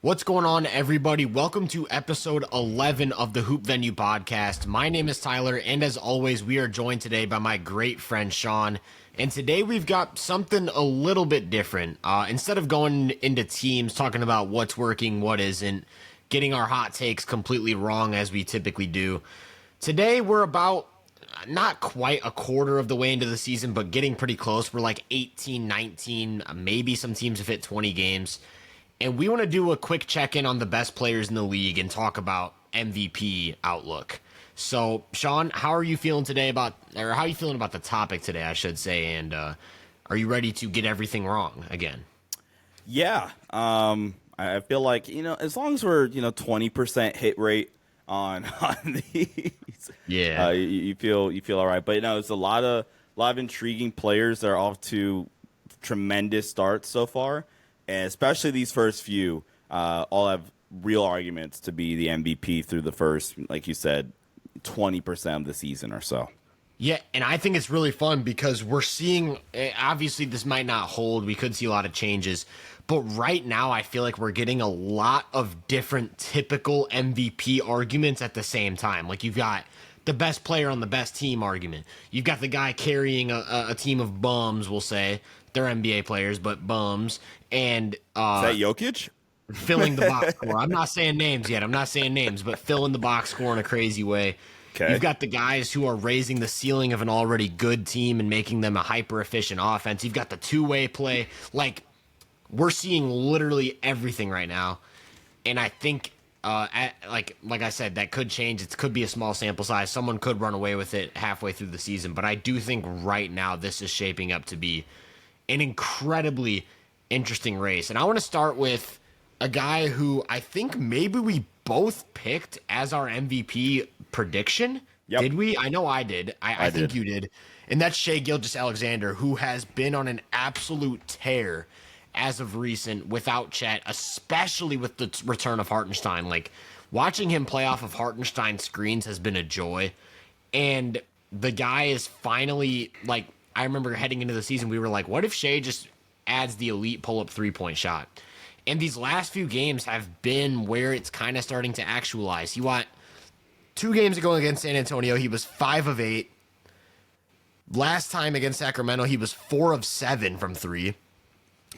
What's going on, everybody? Welcome to episode 11 of the Hoop Venue podcast. My name is Tyler, and as always, we are joined today by my great friend Sean. And today we've got something a little bit different. Instead of going into teams, talking about what's working, what isn't, getting our hot takes completely wrong as we typically do, today we're about not quite a quarter of the way into the season, but getting pretty close. We're like 18, 19, maybe some teams have hit 20 games. And we want to do a quick check-in on the best players in the league and talk about MVP outlook. So, Sean, how are you feeling today how are you feeling about the topic today, I should say, and are you ready to get everything wrong again? Yeah, I feel like, as long as we're, 20% hit rate on these, yeah, you feel all right. But, it's a lot of intriguing players that are off to tremendous starts so far. And especially these first few, all have real arguments to be the MVP through the first, like you said, 20% of the season or so. Yeah, and I think it's really fun because we're seeing, obviously this might not hold, we could see a lot of changes, but right now I feel like we're getting a lot of different typical MVP arguments at the same time. Like you've got the best player on the best team argument. You've got the guy carrying a team of bums, we'll say. They're NBA players, but bums. And is that Jokic? Filling the box score. I'm not saying names yet. But filling the box score in a crazy way. Okay. You've got the guys who are raising the ceiling of an already good team and making them a hyper-efficient offense. You've got the two-way play. Like, we're seeing literally everything right now. And I think, like I said, that could change. It could be a small sample size. Someone could run away with it halfway through the season. But I do think right now this is shaping up to be an incredibly interesting race. And I want to start with a guy who I think maybe we both picked as our MVP prediction. Yep. Did we? I know I did. I think did. you did. And that's Shai Gilgeous-Alexander, who has been on an absolute tear as of recent without Chet, especially with the return of Hartenstein. Like, watching him play off of Hartenstein screens has been a joy. And the guy is finally, like, I remember heading into the season, we were like, what if Shai just adds the elite pull-up three-point shot? And these last few games have been where it's kind of starting to actualize. You want 2 games ago against San Antonio, he was 5 of 8. Last time against Sacramento, he was 4 of 7 from 3.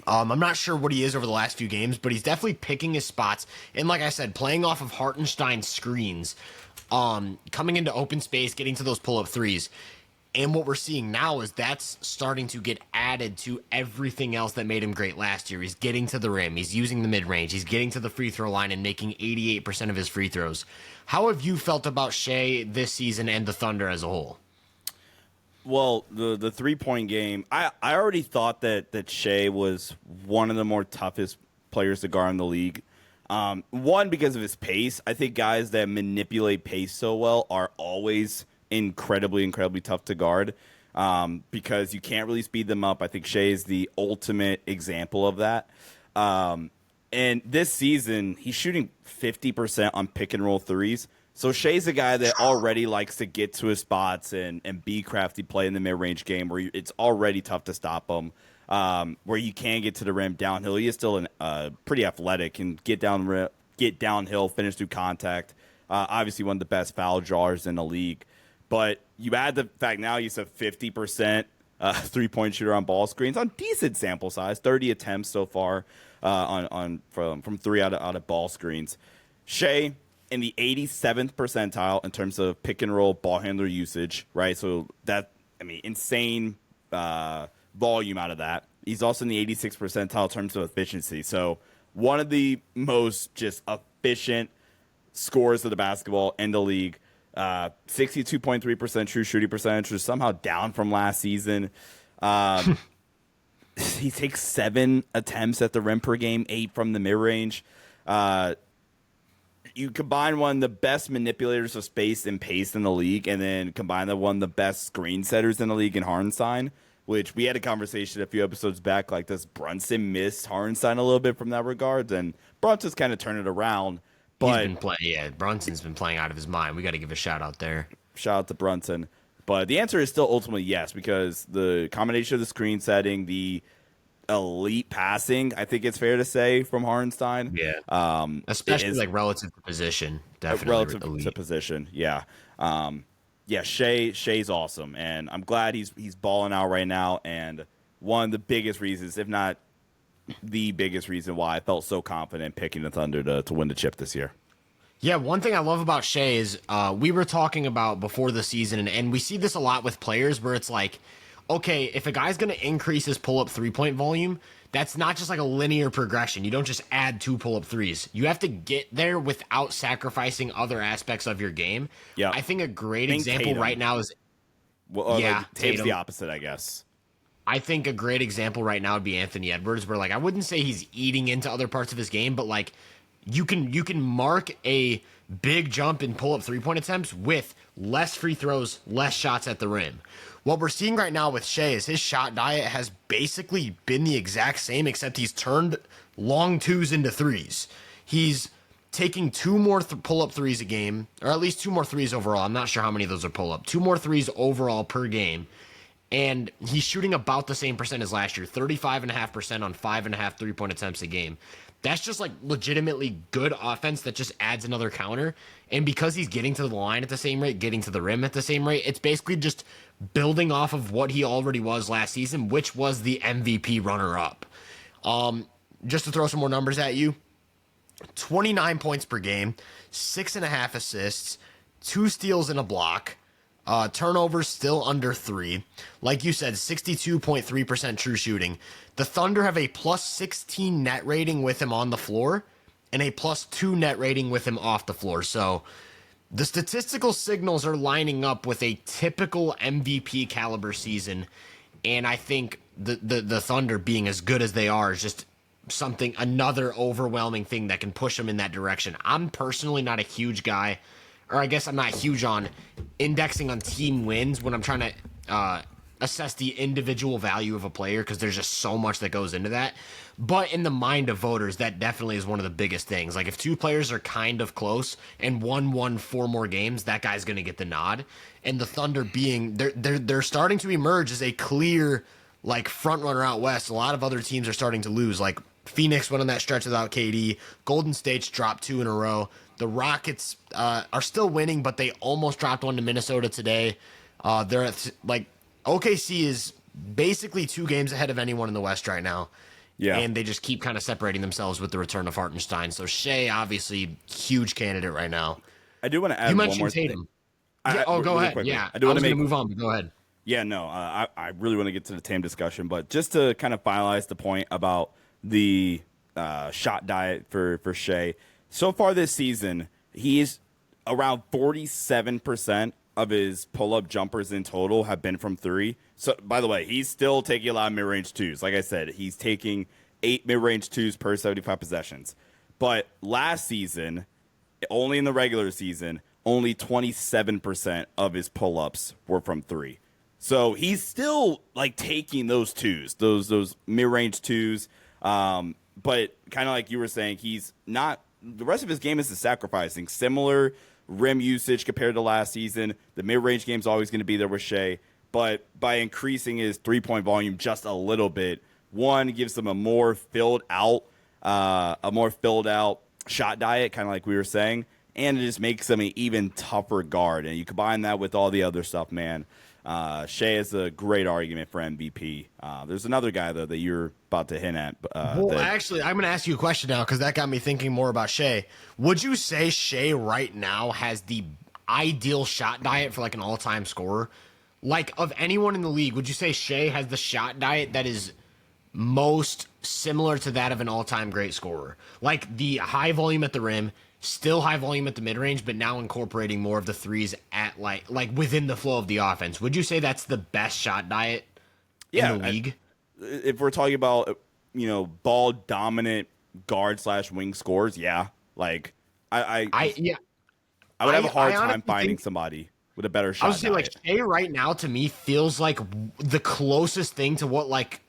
I'm not sure what he is over the last few games, but he's definitely picking his spots. And like I said, playing off of Hartenstein screens, coming into open space, getting to those pull-up threes. And what we're seeing now is that's starting to get added to everything else that made him great last year. He's getting to the rim. He's using the mid-range. He's getting to the free throw line and making 88% of his free throws. How have you felt about Shai this season and the Thunder as a whole? Well, the three-point game, I already thought that Shai was one of the more toughest players to guard in the league. One, because of his pace. I think guys that manipulate pace so well are always incredibly tough to guard because you can't really speed them up. I think Shai is the ultimate example of that. And this season, he's shooting 50% on pick-and-roll threes. So Shai's a guy that already likes to get to his spots and be crafty, play in the mid-range game where it's already tough to stop him, where you can get to the rim downhill. He is still pretty athletic and get downhill, finish through contact. Obviously one of the best foul drawers in the league. But you add the fact now he's a 50% three-point shooter on ball screens on decent sample size, 30 attempts so far from 3 out of ball screens. Shai in the 87th percentile in terms of pick-and-roll ball handler usage, right? So insane volume out of that. He's also in the 86th percentile in terms of efficiency. So one of the most just efficient scorers of the basketball in the league. 62.3% true shooting percentage, which is somehow down from last season. He takes 7 attempts at the rim per game, 8 from the mid-range. You combine one of the best manipulators of space and pace in the league, and then combine one of the best screen setters in the league in Hartenstein, which we had a conversation a few episodes back, like, does Brunson miss Hartenstein a little bit from that regard? And Brunson's kind of turned it around. But He's been playing, Brunson's been playing out of his mind. We got to give a shout out there. Shout out to Brunson. But the answer is still ultimately yes, because the combination of the screen setting, the elite passing, I think it's fair to say, from Hartenstein. Yeah. Especially like relative to position. Definitely relative elite. to position. Yeah. Yeah, Shay's awesome, and I'm glad he's balling out right now. And one of the biggest reasons, if not the biggest reason, why I felt so confident picking the Thunder to win the chip this year. Yeah, one thing I love about Shai is we were talking about before the season, and we see this a lot with players where it's like, okay, if a guy's going to increase his pull-up three-point volume, that's not just like a linear progression. You don't just add 2 pull-up threes. You have to get there without sacrificing other aspects of your game. Yeah, I think a great example Tatum. right now is Tatum's Tatum. the opposite, I guess. I think a great example right now would be Anthony Edwards, where like I wouldn't say he's eating into other parts of his game, but like you can mark a big jump in pull-up three-point attempts with less free throws, less shots at the rim. What we're seeing right now with Shai is his shot diet has basically been the exact same, except he's turned long twos into threes. He's taking 2 more pull-up threes a game, or at least 2 more threes overall. I'm not sure how many of those are pull-up. 2 more threes overall per game. And he's shooting about the same percent as last year, 35.5% on 5.5 3-point attempts a game. That's just like legitimately good offense that just adds another counter. And because he's getting to the line at the same rate, getting to the rim at the same rate, it's basically just building off of what he already was last season, which was the MVP runner-up. Just to throw some more numbers at you, 29 points per game, 6.5 assists, 2 steals and a block. Turnovers still under 3. Like you said, 62.3% true shooting. The Thunder have a plus 16 net rating with him on the floor and a plus 2 net rating with him off the floor. So the statistical signals are lining up with a typical MVP caliber season. And I think the Thunder being as good as they are is just another overwhelming thing that can push them in that direction. I'm personally not a huge guy, or I guess I'm not huge on indexing on team wins when I'm trying to assess the individual value of a player, because there's just so much that goes into that. But in the mind of voters, that definitely is one of the biggest things. Like if 2 players are kind of close and one won 4 more games, that guy's going to get the nod. And the Thunder being they're starting to emerge as a clear like front runner out west. A lot of other teams are starting to lose. Like Phoenix went on that stretch without KD. Golden State's dropped 2 in a row. The Rockets are still winning, but they almost dropped one to Minnesota today. They're at, like, OKC is basically 2 games ahead of anyone in the West right now. Yeah. And they just keep kind of separating themselves with the return of Hartenstein. So Shai, obviously, huge candidate right now. I do want to add you one mentioned more Tatum. thing. Go really ahead. Quickly. Yeah, I was going to move on, but go ahead. Yeah, no, I really want to get to the Tatum discussion, but just to kind of finalize the point about the shot diet for Shai. So far this season, he's around 47% of his pull-up jumpers in total have been from 3. So, by the way, he's still taking a lot of mid-range 2s. Like I said, he's taking 8 mid-range 2s per 75 possessions. But last season, only in the regular season, only 27% of his pull-ups were from 3. So he's still like taking those 2s, those mid-range 2s. But kind of like you were saying, he's not. The rest of his game is sacrificing. Similar rim usage compared to last season. The mid-range game is always going to be there with Shai. But by increasing his three-point volume just a little bit, one, gives him a more filled out shot diet, kind of like we were saying, and it just makes him an even tougher guard. And you combine that with all the other stuff, man. Shai is a great argument for MVP. There's another guy, though, that you're about to hint at. Actually, I'm going to ask you a question now because that got me thinking more about Shai. Would you say Shai right now has the ideal shot diet for like an all-time scorer? Like, of anyone in the league, would you say Shai has the shot diet that is most similar to that of an all-time great scorer? Like, the high volume at the rim, still high volume at the mid-range, but now incorporating more of the threes at like within the flow of the offense. Would you say that's the best shot diet in the league? If we're talking about, ball dominant guard / wing scores, yeah. Like I would have a hard time finding somebody with a better shot. I would say like Shai right now to me feels like the closest thing to what like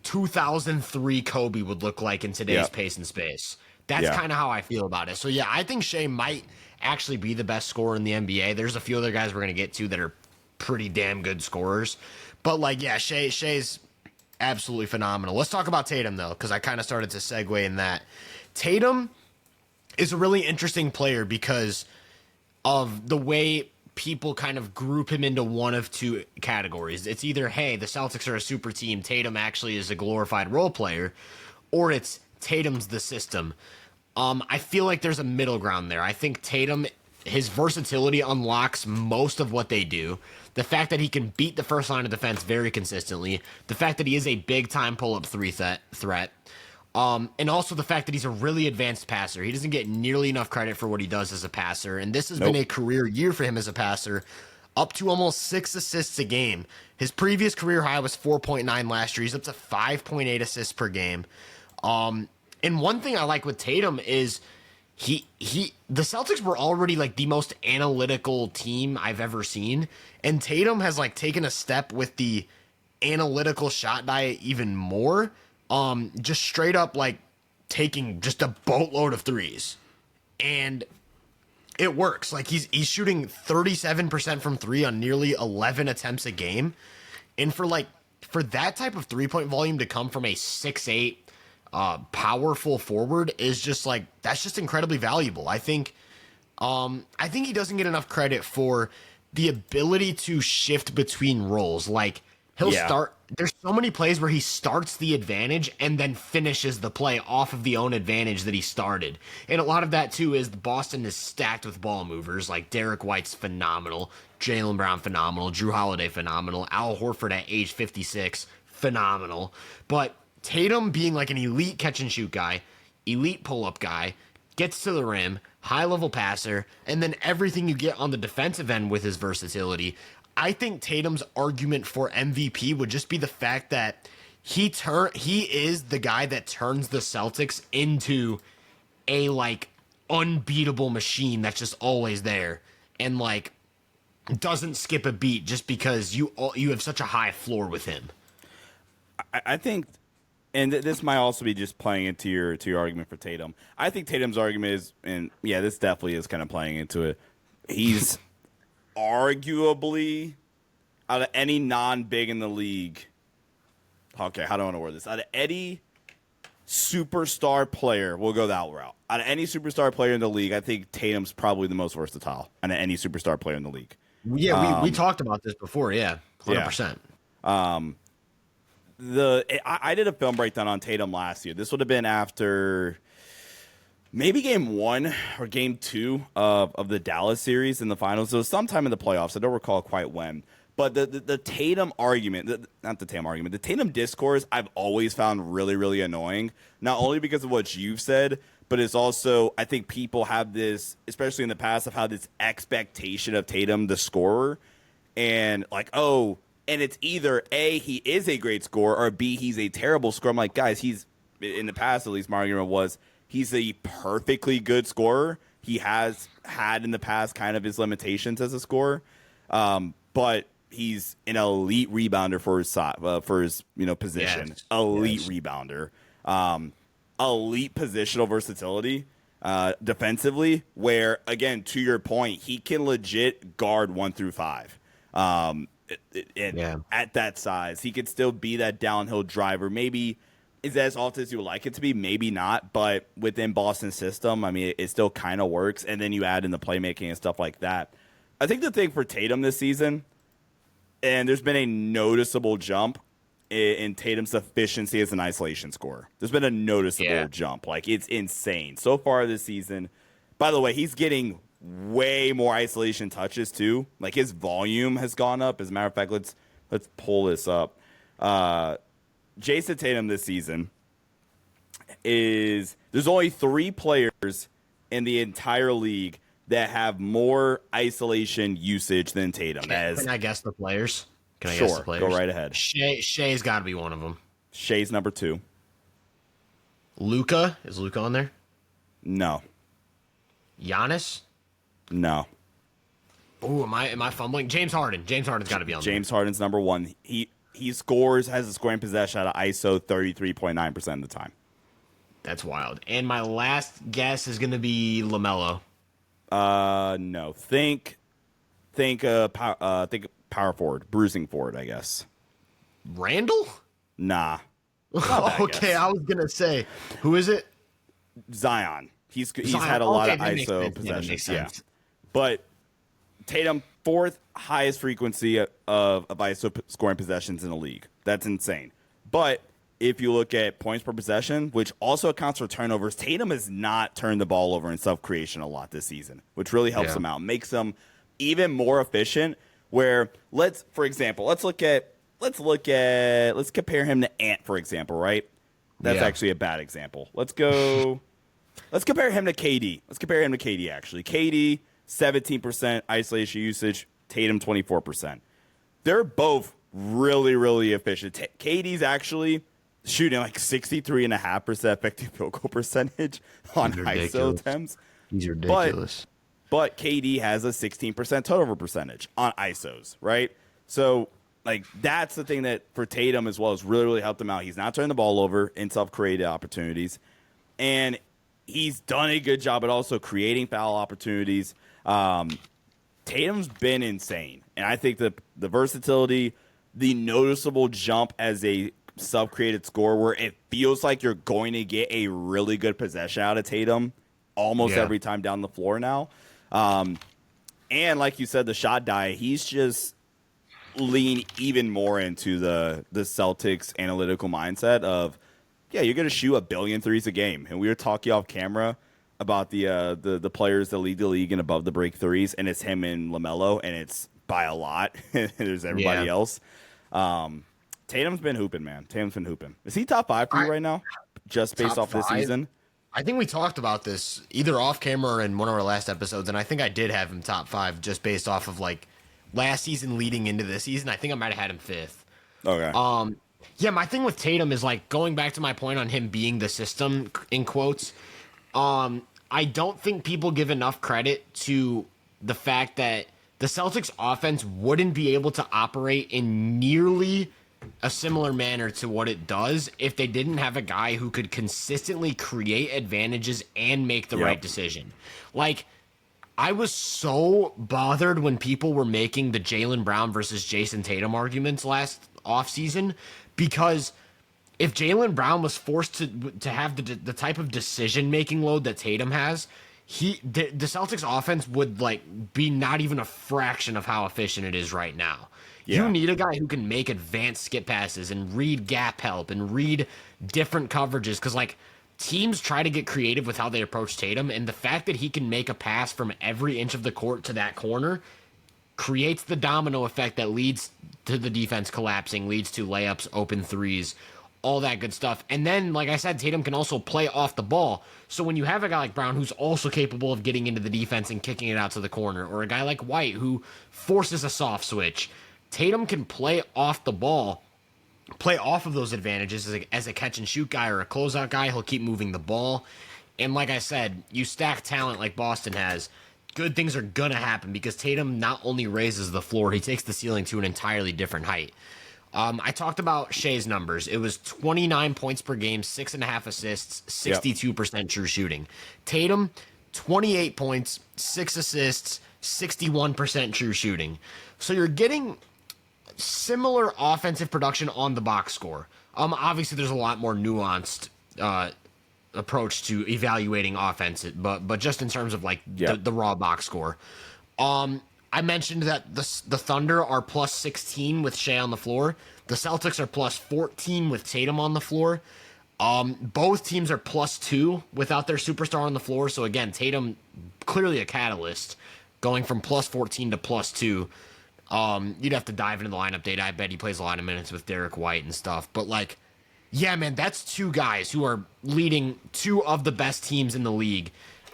2003 Kobe would look like in today's pace and space. That's kind of how I feel about it. So, yeah, I think Shai might actually be the best scorer in the NBA. There's a few other guys we're going to get to that are pretty damn good scorers. But, like, yeah, Shai's absolutely phenomenal. Let's talk about Tatum, though, because I kind of started to segue in that. Tatum is a really interesting player because of the way people kind of group him into one of two categories. It's either, hey, the Celtics are a super team, Tatum actually is a glorified role player, or it's Tatum's the system. I feel like there's a middle ground there. I think Tatum, his versatility unlocks most of what they do. The fact that he can beat the first line of defense very consistently, the fact that he is a big time pull up three threat, and also the fact that he's a really advanced passer. He doesn't get nearly enough credit for what he does as a passer, and this has been a career year for him as a passer, up to almost 6 assists a game. His previous career high was 4.9 last year. He's up to 5.8 assists per game. And one thing I like with Tatum is the Celtics were already like the most analytical team I've ever seen, and Tatum has like taken a step with the analytical shot diet even more. Just straight up like taking just a boatload of threes, and it works. Like he's shooting 37% from three on nearly 11 attempts a game, and for that type of 3-point volume to come from a 6'8" powerful forward is just like, that's just incredibly valuable. I think he doesn't get enough credit for the ability to shift between roles. Like he'll start. There's so many plays where he starts the advantage and then finishes the play off of the own advantage that he started. And a lot of that, too, is Boston is stacked with ball movers. Like Derek White's phenomenal, Jaylen Brown phenomenal, Drew Holiday phenomenal, Al Horford at age 56 phenomenal. But Tatum being like an elite catch-and-shoot guy, elite pull-up guy, gets to the rim, high-level passer, and then everything you get on the defensive end with his versatility. I think Tatum's argument for MVP would just be the fact that he is the guy that turns the Celtics into a like unbeatable machine that's just always there and like doesn't skip a beat just because you have such a high floor with him. I think, and this might also be just playing into your argument for Tatum. I think Tatum's argument is, and yeah, this definitely is kind of playing into it. He's arguably, out of any non-big in the league, okay, how do I want to word this? Out of any superstar player, we'll go that route. Out of any superstar player in the league, I think Tatum's probably the most versatile out of any superstar player in the league. Yeah, we talked about this before, 100%. I did a film breakdown on Tatum last year. This would have been after maybe game 1 or game 2 of the Dallas series in the finals. It was sometime in the playoffs. I don't recall quite when. But the Tatum argument, not the Tatum argument, the Tatum discourse I've always found really, really annoying. Not only because of what you've said, but it's also, I think people have this, especially in the past, have had this expectation of Tatum, the scorer. And like, oh, and it's either A, he is a great scorer, or B, he's a terrible scorer. I'm like, guys, he's, in the past at least, my argument was, he's a perfectly good scorer. He has had in the past kind of his limitations as a scorer, but he's an elite rebounder for his position. Yes. Elite rebounder, elite positional versatility, defensively. Where again, to your point, he can legit guard 1 through 5. At that size, he could still be that downhill driver. Maybe is as often as you would like it to be, maybe not, but within Boston's system, I mean, it still kind of works. And then you add in the playmaking and stuff like that. I think the thing for Tatum this season, and there's been a noticeable jump in Tatum's efficiency as an isolation scorer. There's been a noticeable jump. Like, it's insane. So far this season, by the way, he's getting way more isolation touches too. Like, his volume has gone up. As a matter of fact, let's pull this up. Jayson Tatum this season there's only 3 players in the entire league that have more isolation usage than Tatum. Can I guess the players? Can I Sure, guess the players? go right ahead. Shai's got to be one of them. Shai's number 2. Luka? Is Luka on there? No. Giannis? No. Oh, am I fumbling? James Harden. James Harden's got to be on there. James Harden's number 1. He has a scoring possession out of ISO 33.9% of the time. That's wild. And my last guess is going to be LaMelo. No. Think power forward, bruising forward, I guess. Randall? Nah. Not a bad Okay, guess. I was gonna say, who is it? Zion. He's Zion. had a lot Okay, of that makes ISO sense. Yeah, that possessions. makes Yeah. sense. But Tatum, fourth highest frequency of ISO scoring possessions in the league. That's insane. But if you look at points per possession, which also accounts for turnovers, Tatum has not turned the ball over in self-creation a lot this season, which really helps him out, makes him even more efficient. Where let's compare him to Ant, for example, right? That's actually a bad example. Let's compare him to KD. Let's compare him to KD, actually. KD, 17% isolation usage, Tatum, 24%. They're both really, really efficient. KD's actually shooting like 63.5% effective field goal percentage on ISO attempts. He's ridiculous. But KD has a 16% turnover percentage on ISOs, right? So, like, that's the thing that for Tatum as well has really, really helped him out. He's not turning the ball over in self-created opportunities. And he's done a good job at also creating foul opportunities. Tatum's been insane. And I think the versatility, the noticeable jump as a self-created scorer where it feels like you're going to get a really good possession out of Tatum almost every time down the floor now. And like you said, the shot die, he's just lean even more into the Celtics analytical mindset of, yeah, you're going to shoot 1 billion threes a game. And we were talking off camera about the players that lead the league in above the break threes, and it's him and LaMelo, and it's by a lot. There's everybody else. Tatum's been hooping, man. Tatum's been hooping. Is he top 5 for you right now, just based off this season? I think we talked about this either off camera or in one of our last episodes, and I think I did have him top 5 just based off of like last season leading into this season. I think I might have had him 5th. Okay. Yeah, my thing with Tatum is like going back to my point on him being the system in quotes. I don't think people give enough credit to the fact that the Celtics offense wouldn't be able to operate in nearly a similar manner to what it does if they didn't have a guy who could consistently create advantages and make the right decision. Like, I was so bothered when people were making the Jaylen Brown versus Jayson Tatum arguments last offseason because if Jaylen Brown was forced to have the type of decision-making load that Tatum has, the Celtics offense would like be not even a fraction of how efficient it is right now. You need a guy who can make advanced skip passes and read gap help and read different coverages because, like, teams try to get creative with how they approach Tatum, and the fact that he can make a pass from every inch of the court to that corner creates the domino effect that leads to the defense collapsing, leads to layups, open threes, all that good stuff. And then, like I said, Tatum can also play off the ball. So when you have a guy like Brown who's also capable of getting into the defense and kicking it out to the corner, or a guy like White who forces a soft switch, Tatum can play off the ball, play off of those advantages as a catch and shoot guy or a closeout guy. He'll keep moving the ball. And like I said, you stack talent like Boston has, good things are going to happen because Tatum not only raises the floor, he takes the ceiling to an entirely different height. I talked about Shai's numbers. It was 29 points per game, 6.5 assists, 62% true shooting. Tatum, 28 points, 6 assists, 61% true shooting. So you're getting similar offensive production on the box score. Obviously, there's a lot more nuanced approach to evaluating offense, but just in terms of like the raw box score. I mentioned that the Thunder are plus 16 with Shai on the floor. The Celtics are plus 14 with Tatum on the floor. Both teams are plus 2 without their superstar on the floor. So again, Tatum clearly a catalyst, going from plus 14 to plus 2. You'd have to dive into the lineup data. I bet he plays a lot of minutes with Derek White and stuff. But like, yeah, man, that's 2 guys who are leading 2 of the best teams in the league,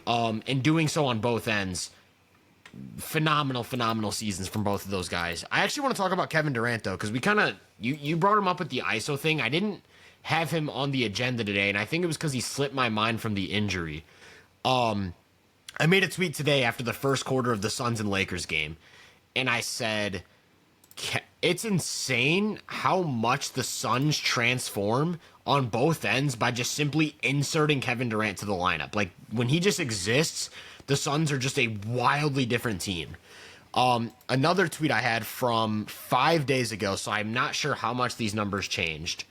and doing so on both ends. Phenomenal seasons from both of those guys. I actually want to talk about Kevin Durant though, because we kind of you brought him up with the ISO thing. I didn't have him on the agenda today, and I think it was because he slipped my mind from the injury. I made a tweet today after the first quarter of the Suns and Lakers game, and I said, it's insane how much the Suns transform on both ends by just simply inserting Kevin Durant to the lineup. Like, when he just exists, the Suns are just a wildly different team. Another tweet I had from 5 days ago, so I'm not sure how much these numbers changed.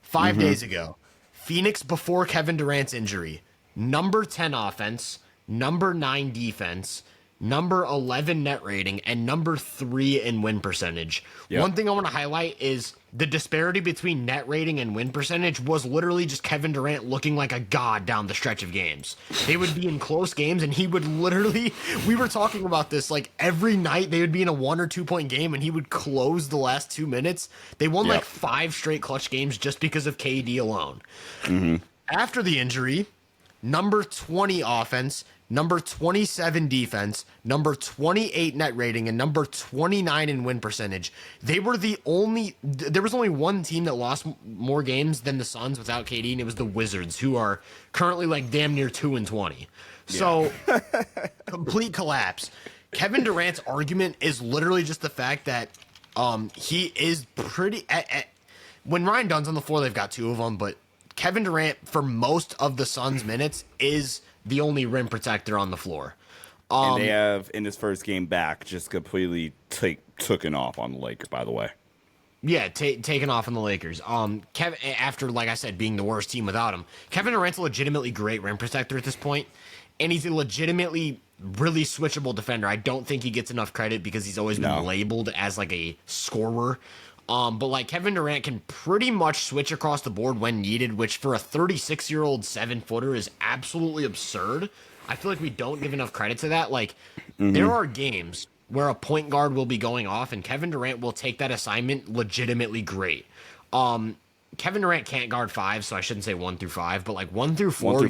5 days ago, Phoenix before Kevin Durant's injury, number 10 offense, number 9 defense, number 11 net rating, and number 3 in win percentage. Yep. One thing I want to highlight is the disparity between net rating and win percentage was literally just Kevin Durant looking like a god down the stretch of games. They would be in close games, and he would literally, we were talking about this, like every night they would be in a 1 or 2 point game, and he would close the last 2 minutes. They won like 5 straight clutch games just because of KD alone. After the injury, number 20 offense, number 27 defense, number 28 net rating, and number 29 in win percentage. There was only one team that lost more games than the Suns without KD, and it was the Wizards, who are currently like damn near 2-20. So complete collapse. Kevin Durant's argument is literally just the fact that he is pretty when Ryan Dunn's on the floor, they've got 2 of them, but Kevin Durant, for most of the Suns' minutes, is the only rim protector on the floor. And they have, in his first game back, just completely taken off on the Lakers, by the way. Yeah, taken off on the Lakers. Kevin, after, like I said, being the worst team without him, Kevin Durant's a legitimately great rim protector at this point, and he's a legitimately really switchable defender. I don't think he gets enough credit because he's always been labeled as like a scorer. But like Kevin Durant can pretty much switch across the board when needed, which for a 36-year-old 7-footer is absolutely absurd. I feel like we don't give enough credit to that. Like there are games where a point guard will be going off and Kevin Durant will take that assignment legitimately great. Kevin Durant can't guard 5, so I shouldn't say 1 through 5, but like 1 through 4,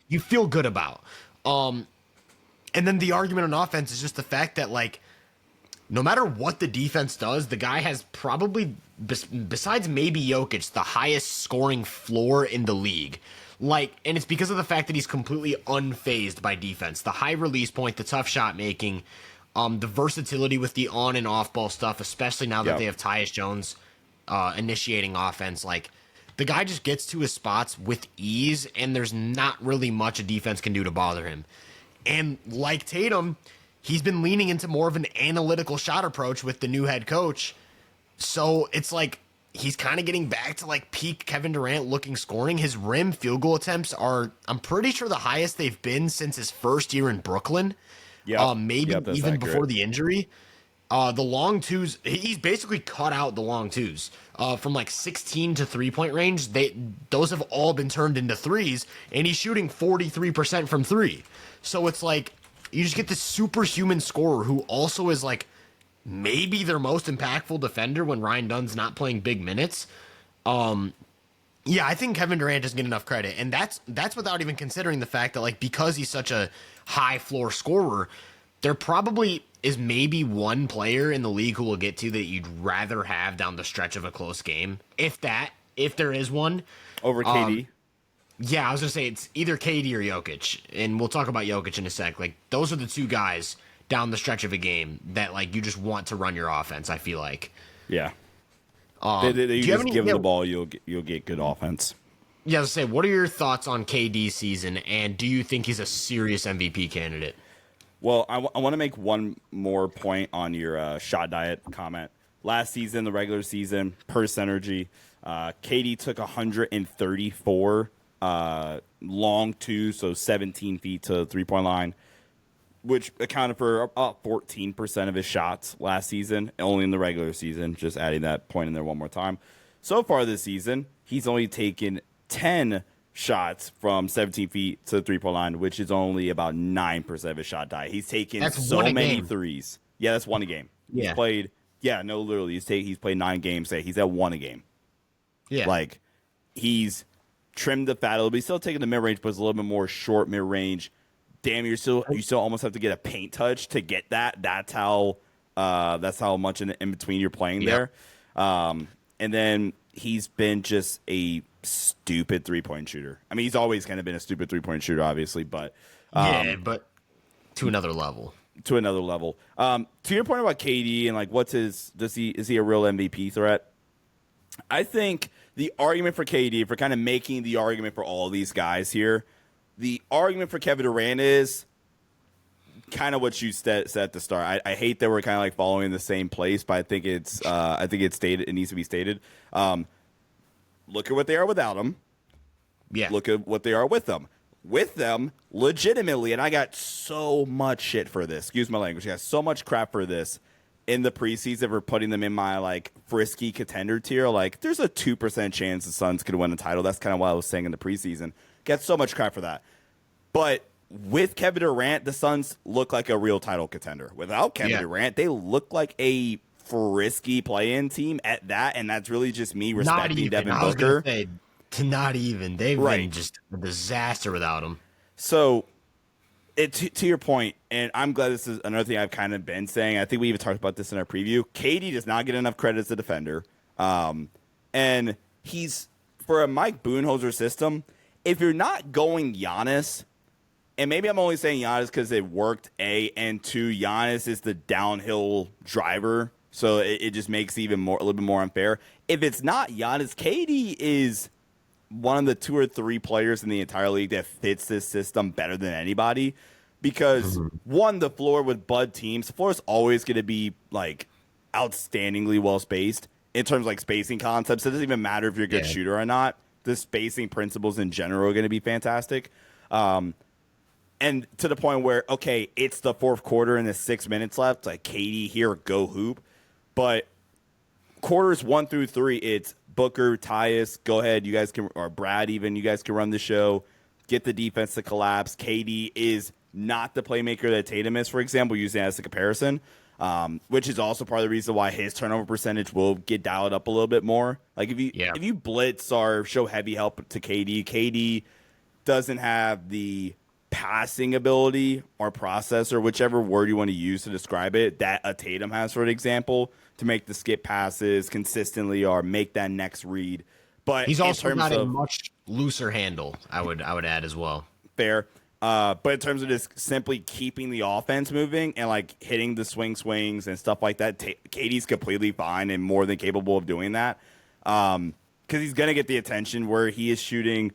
you feel good about. And then the argument on offense is just the fact that like no matter what the defense does, the guy has probably, besides maybe Jokic, the highest scoring floor in the league. Like, and it's because of the fact that he's completely unfazed by defense. The high release point, the tough shot making, the versatility with the on and off ball stuff, especially now that they have Tyus Jones initiating offense. Like, the guy just gets to his spots with ease, and there's not really much a defense can do to bother him. And like Tatum, he's been leaning into more of an analytical shot approach with the new head coach. So it's like he's kind of getting back to like peak Kevin Durant looking scoring. His rim field goal attempts are, I'm pretty sure, the highest they've been since his first year in Brooklyn. Maybe even accurate. Before the injury. The long twos, he's basically cut out the long twos. From like 16 to 3-point range, those have all been turned into threes, and he's shooting 43% from 3. So it's like, you just get this superhuman scorer who also is like maybe their most impactful defender when Ryan Dunn's not playing big minutes. I think Kevin Durant doesn't get enough credit, and that's without even considering the fact that like because he's such a high floor scorer, there probably is maybe one player in the league who we'll get to that you'd rather have down the stretch of a close game, if there is one, over KD. Yeah, I was going to say it's either KD or Jokic, and we'll talk about Jokic in a sec. Like, those are the 2 guys down the stretch of a game that, like, you just want to run your offense, I feel like. Yeah. You just give them the ball, you'll get good offense. Yeah, I was going to say, what are your thoughts on KD's season, and do you think he's a serious MVP candidate? Well, I want to make one more point on your shot diet comment. Last season, the regular season, per Synergy, KD took 134 long 2, so 17 feet to the 3-point line, which accounted for about 14% of his shots last season, only in the regular season, just adding that point in there one more time. So far this season, he's only taken 10 shots from 17 feet to the 3-point line, which is only about 9% of his shot diet. He's taken so many threes. Yeah, that's 1 a game. Yeah. He's played, literally, he's played 9 games. He's at 1 a game. Yeah. Like, he's trimmed the fat a little bit. He's still taking the mid-range, but it's a little bit more short mid-range. Damn, you still almost have to get a paint touch to get that. That's how much in between you're playing there. And then he's been just a stupid 3-point shooter. I mean, he's always kind of been a stupid 3-point shooter, obviously, but but to another level. To another level. To your point about KD and like, is he a real MVP threat? I think the argument for KD, for kind of making the argument for all these guys here, the argument for Kevin Durant is kind of what you said at the start. I hate that we're kind of like following the same place, but I think it's stated. It needs to be stated. look at what they are without him. Yeah. Look at what they are with them. With them, legitimately, and I got so much shit for this. Excuse my language. I got so much crap for this in the preseason for putting them in my, like, frisky contender tier. Like, there's a 2% chance the Suns could win the title. That's kind of what I was saying in the preseason. Got so much crap for that. But with Kevin Durant, the Suns look like a real title contender. Without Kevin Durant, they look like a frisky play-in team at that, and that's really just me respecting Devin Booker. Not even. They've been just a disaster without him. So, to your point, and I'm glad this is another thing I've kind of been saying. I think we even talked about this in our preview. KD does not get enough credit as a defender. And he's, for a Mike Budenholzer system, if you're not going Giannis, and maybe I'm only saying Giannis because it worked, A, and 2, Giannis is the downhill driver, so it just makes it a little bit more unfair. If it's not Giannis, KD is one of the 2 or 3 players in the entire league that fits this system better than anybody, because one, the floor with Bud teams, the floor is always going to be like outstandingly well spaced in terms of like spacing concepts. It doesn't even matter if you're a good shooter or not. The spacing principles in general are going to be fantastic. And to the point where, okay, it's the fourth quarter and there's 6 minutes left. Like, KD here, go hoop. But quarters 1 through 3, it's Booker, Tyus, go ahead. You guys can, or Brad even, you guys can run the show. Get the defense to collapse. KD is not the playmaker that Tatum is, for example, using that as a comparison, which is also part of the reason why his turnover percentage will get dialed up a little bit more. Like, if you blitz or show heavy help to KD doesn't have the passing ability or processor, whichever word you want to use to describe it, that a Tatum has, for example, to make the skip passes consistently or make that next read. But he's also got a much looser handle, I would add as well. Fair. But in terms of just simply keeping the offense moving and like hitting the swings and stuff like that, KD's completely fine and more than capable of doing that. Because he's going to get the attention where he is shooting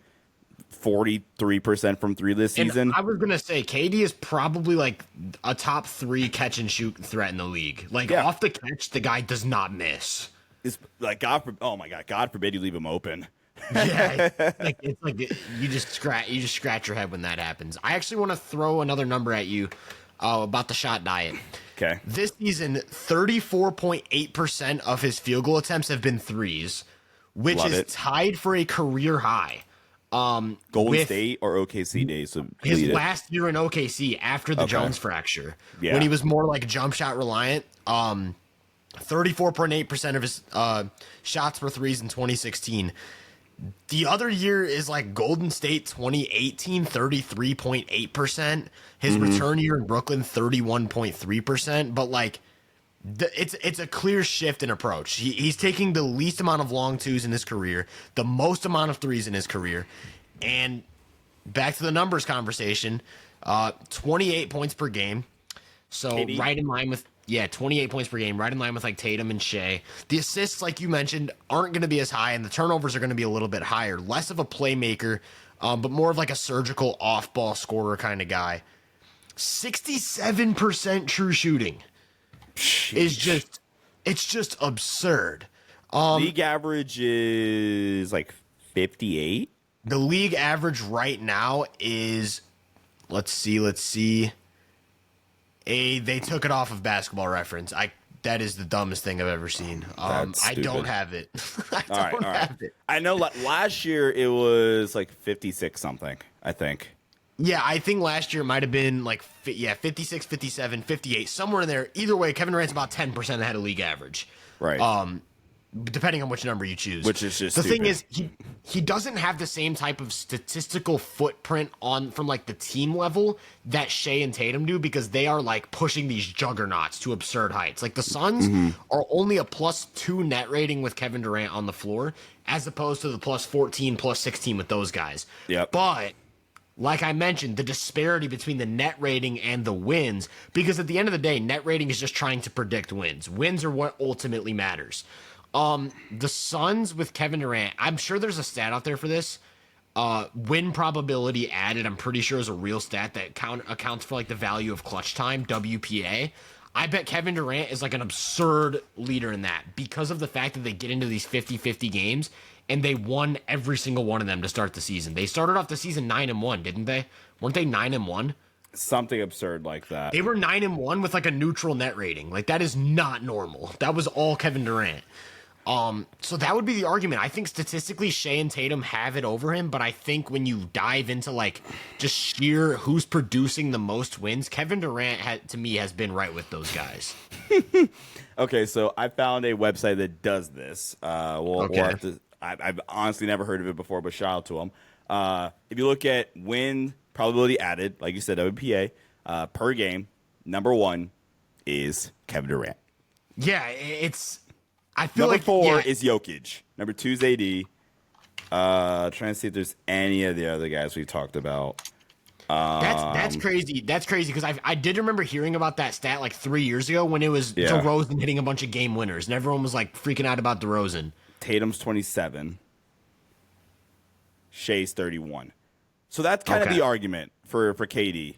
43% from 3 this season. And I was gonna say KD is probably like a top 3 catch and shoot threat in the league. Like, off the catch, the guy does not miss. It's like oh my God, God forbid you leave him open. It's like you just scratch your head when that happens. I actually want to throw another number at you about the shot diet. Okay. This season, 34.8% of his field goal attempts have been threes, which is tied for a career high. Golden State or OKC days. So his last year in OKC after the Jones fracture, when he was more like jump shot reliant. 34.8% of his shots were threes in 2016. The other year is like Golden State 2018, 33.8%. His return year in Brooklyn, 31.3%. But like, it's a clear shift in approach. He's taking the least amount of long twos in his career, the most amount of threes in his career. And back to the numbers conversation, 28 points per game. So 80. Right in line with, 28 points per game, right in line with like Tatum and Shai. The assists, like you mentioned, aren't going to be as high, and the turnovers are going to be a little bit higher. Less of a playmaker, but more of like a surgical off-ball scorer kind of guy. 67% true shooting. Is just absurd. League average is like 58. The league average right now is, let's see. They took it off of Basketball Reference. That is the dumbest thing I've ever seen. I don't have it. I don't have it. I know last year it was like 56 something, I think. Yeah, I think last year it might have been like 56, 57, 58, somewhere in there. Either way, Kevin Durant's about 10% ahead of league average. Right. Depending on which number you choose. Which is just the stupid. thing is he doesn't have the same type of statistical footprint from like the team level that Shai and Tatum do, because they are like pushing these juggernauts to absurd heights. Like the Suns are only a +2 net rating with Kevin Durant on the floor, as opposed to the +14, +16 with those guys. Yep. But like I mentioned, the disparity between the net rating and the wins, because at the end of the day, net rating is just trying to predict wins. Wins are what ultimately matters. The Suns with Kevin Durant, I'm sure there's a stat out there for this. Win probability added, I'm pretty sure, is a real stat that accounts for like the value of clutch time, WPA. I bet Kevin Durant is like an absurd leader in that because of the fact that they get into these 50-50 games and they won every single one of them to start the season. They started off the season 9-1, didn't they? Weren't they 9-1? Something absurd like that. They were 9-1 with like a neutral net rating. Like that is not normal. That was all Kevin Durant. So that would be the argument. I think statistically Shai and Tatum have it over him, but I think when you dive into like just sheer who's producing the most wins, Kevin Durant to me has been right with those guys. Okay, so I found a website that does this. We'll have to, I've honestly never heard of it before, but shout out to them. If you look at win probability added, like you said, WPA, per game, number 1 is Kevin Durant. Yeah, I feel number like 4 is Jokic. Number 2 is AD. Trying to see if there's any of the other guys we talked about. That's crazy. That's crazy because I did remember hearing about that stat like 3 years ago when it was DeRozan hitting a bunch of game winners and everyone was like freaking out about DeRozan. Tatum's 27. Shai's 31. So that's kind of the argument for KD.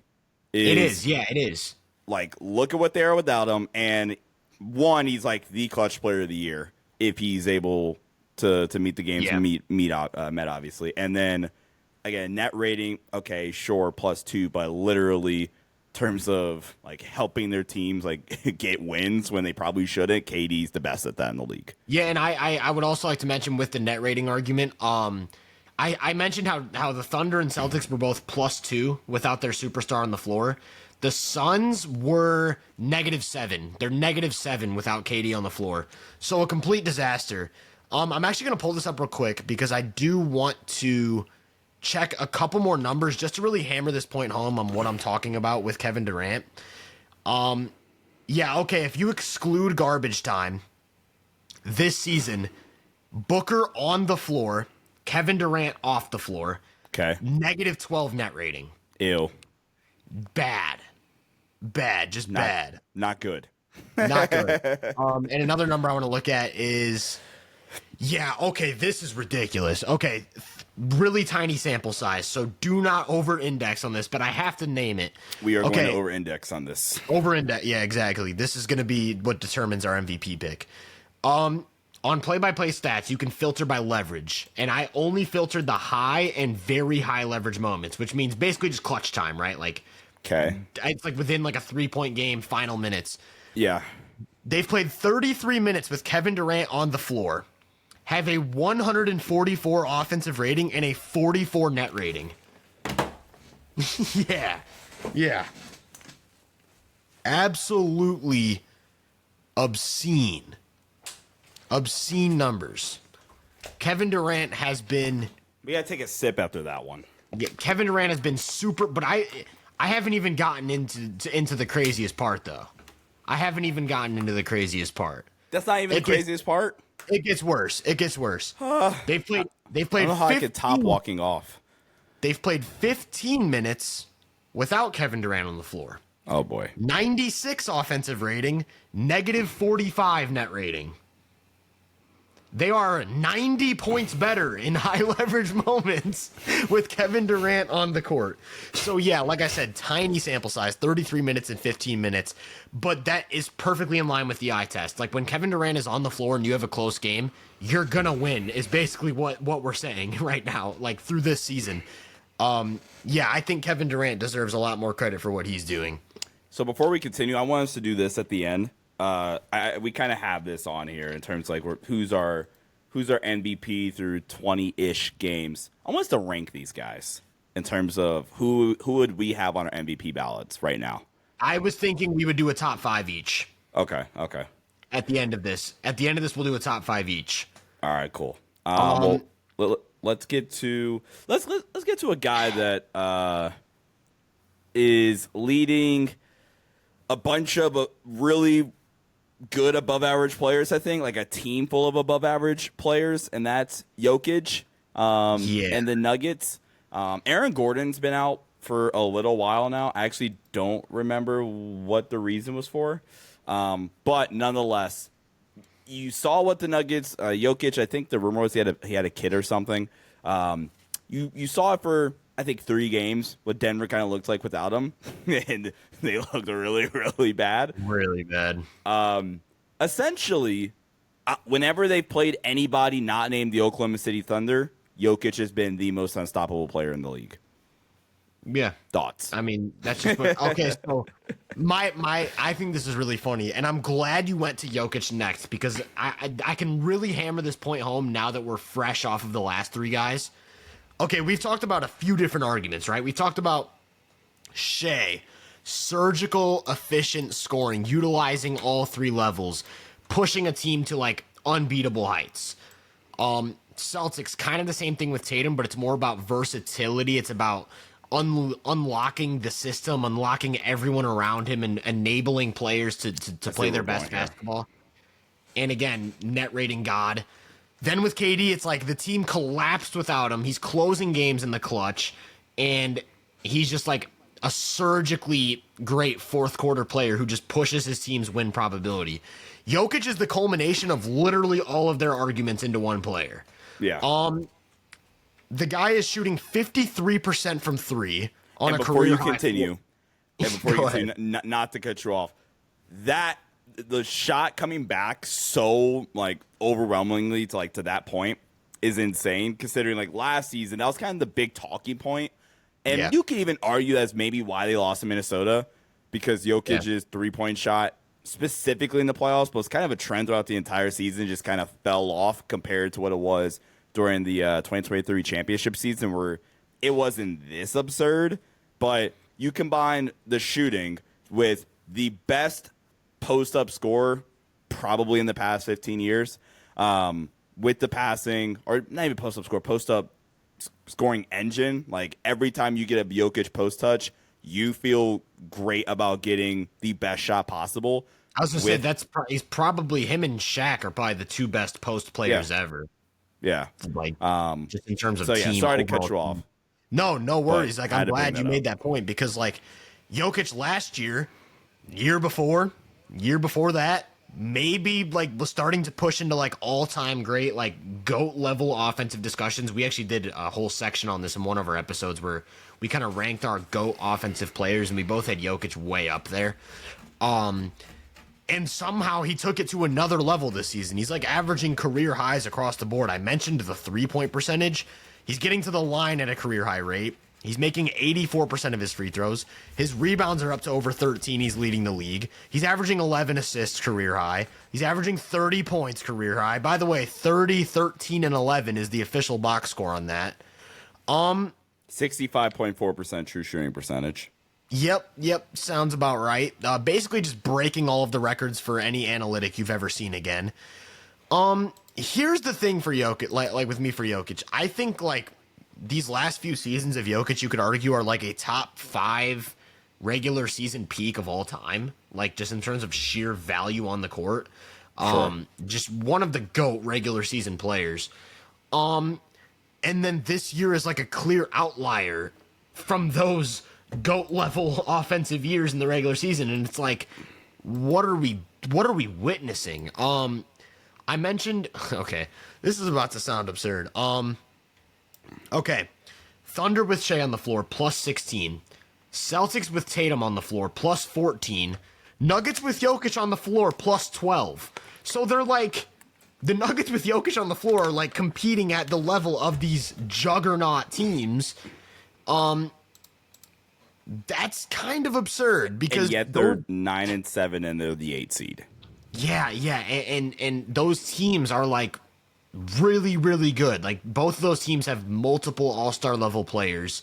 It is. Yeah, it is. Like, look at what they are without him. And one, he's like the clutch player of the year if he's able to meet the games and met obviously. And then again, net rating, okay, sure, +2, but literally terms of like helping their teams like get wins when they probably shouldn't, KD's the best at that in the league. Yeah, and I would also like to mention with the net rating argument, I mentioned how the Thunder and Celtics were both +2 without their superstar on the floor. The Suns were -7. They're -7 without KD on the floor. So a complete disaster. I'm actually going to pull this up real quick because I do want to check a couple more numbers just to really hammer this point home on what I'm talking about with Kevin Durant. Yeah, okay, if you exclude garbage time this season, Booker on the floor, Kevin Durant off the floor. Okay. -12 net rating. Ew. Bad. Just bad. Not good. Not good. And another number I want to look at is, okay, this is ridiculous. Okay, really tiny sample size, so do not over-index on this, but I have to name it. We are going to over-index on this. Over-index, yeah, exactly. This is going to be what determines our MVP pick. On play-by-play stats, you can filter by leverage, and I only filtered the high and very high leverage moments, which means basically just clutch time, right? Like, okay, it's like within like a 3-point game, final minutes. Yeah. They've played 33 minutes with Kevin Durant on the floor, have a 144 offensive rating and a 44 net rating. Yeah. Absolutely obscene. Obscene numbers. Kevin Durant has been... We got to take a sip after that one. Yeah, Kevin Durant has been super... But I haven't even gotten into the craziest part, though. I haven't even gotten into the craziest part. That's not even the craziest part? It gets worse. They've played I don't know how I could top walking off. They've played 15 minutes without Kevin Durant on the floor. Oh, boy. 96 offensive rating, -45 net rating. They are 90 points better in high leverage moments with Kevin Durant on the court. So yeah, like I said, tiny sample size, 33 minutes and 15 minutes, but that is perfectly in line with the eye test. Like when Kevin Durant is on the floor and you have a close game, you're gonna win is basically what we're saying right now, like through this season. Yeah, I think Kevin Durant deserves a lot more credit for what he's doing. So before we continue, I want us to do this at the end. We kind of have this on here in terms of like who's our MVP through 20-ish games. I want us to rank these guys in terms of who would we have on our MVP ballots right now. I was thinking we would do a top 5 each. Okay. At the end of this, we'll do a top 5 each. All right, cool. Let's get to a guy that is leading a bunch of really good above average players, I think, like a team full of above average players, and that's Jokic and the Nuggets. Aaron Gordon's been out for a little while now. I actually don't remember what the reason was for. But nonetheless, you saw what the Nuggets, Jokic, I think the rumor was he had a kid or something. You saw it for I think 3 games what Denver kind of looked like without him, and they looked really, really bad. Really bad. Essentially, whenever they've played anybody not named the Oklahoma City Thunder, Jokic has been the most unstoppable player in the league. Yeah. Thoughts? I mean, that's just okay. So I think this is really funny, and I'm glad you went to Jokic next because I can really hammer this point home now that we're fresh off of the last 3 guys. Okay, we've talked about a few different arguments, right? We talked about Shai, surgical, efficient scoring, utilizing all 3 levels, pushing a team to like unbeatable heights. Celtics, kind of the same thing with Tatum, but it's more about versatility. It's about unlocking the system, unlocking everyone around him, and enabling players to play their best basketball. And again, net rating God. Then with KD, it's like the team collapsed without him. He's closing games in the clutch, and he's just like a surgically great fourth quarter player who just pushes his team's win probability. Jokic is the culmination of literally all of their arguments into one player. Yeah. The guy is shooting 53% from 3 on and a before career you high. continue, and before you continue, not to cut you off, that the shot coming back so like overwhelmingly to that point is insane. Considering like last season, that was kind of the big talking point, and you can even argue that's maybe why they lost to Minnesota because Jokic's 3-point shot specifically in the playoffs, but it's kind of a trend throughout the entire season. Just kind of fell off compared to what it was during the 2023 championship season where it wasn't this absurd, but you combine the shooting with the best post-up scorer probably in the past 15 years with the passing, or not even post-up score, post-up scoring engine. Like every time you get a Jokic post touch, you feel great about getting the best shot possible. I was going to say, he's probably, him and Shaq are probably the 2 best post players ever. Yeah. Like, just in terms of team. Sorry to cut you team. off. No worries. Like, I'm glad you made up. that point because, like, Jokic last year before that, maybe, like, was starting to push into, like, all-time great, like, GOAT level offensive discussions. We actually did a whole section on this in one of our episodes where we kind of ranked our GOAT offensive players, and we both had Jokic way up there. And somehow he took it to another level this season. He's like averaging career highs across the board. I mentioned the 3-point percentage. He's getting to the line at a career high rate. He's making 84% of his free throws. His rebounds are up to over 13. He's leading the league. He's averaging 11 assists career high. He's averaging 30 points career high. By the way, 30, 13, and 11 is the official box score on that. 65.4% true shooting percentage. Yep, sounds about right. Basically just breaking all of the records for any analytic you've ever seen again. Here's the thing for Jokic, like with me for Jokic. I think like these last few seasons of Jokic, you could argue are like a top 5 regular season peak of all time. Like just in terms of sheer value on the court. Just one of the GOAT regular season players. And then this year is like a clear outlier from those GOAT level offensive years in the regular season, and it's like, what are we witnessing? I mentioned, okay, this is about to sound absurd. Okay, Thunder with Shai on the floor plus 16, Celtics with Tatum on the floor plus 14, Nuggets with Jokic on the floor plus 12. So they're like, the Nuggets with Jokic on the floor are like competing at the level of these juggernaut teams. That's kind of absurd because and yet they're 9-7 and they're the 8 seed. Yeah, and those teams are like really, really good. Like both of those teams have multiple all-star level players.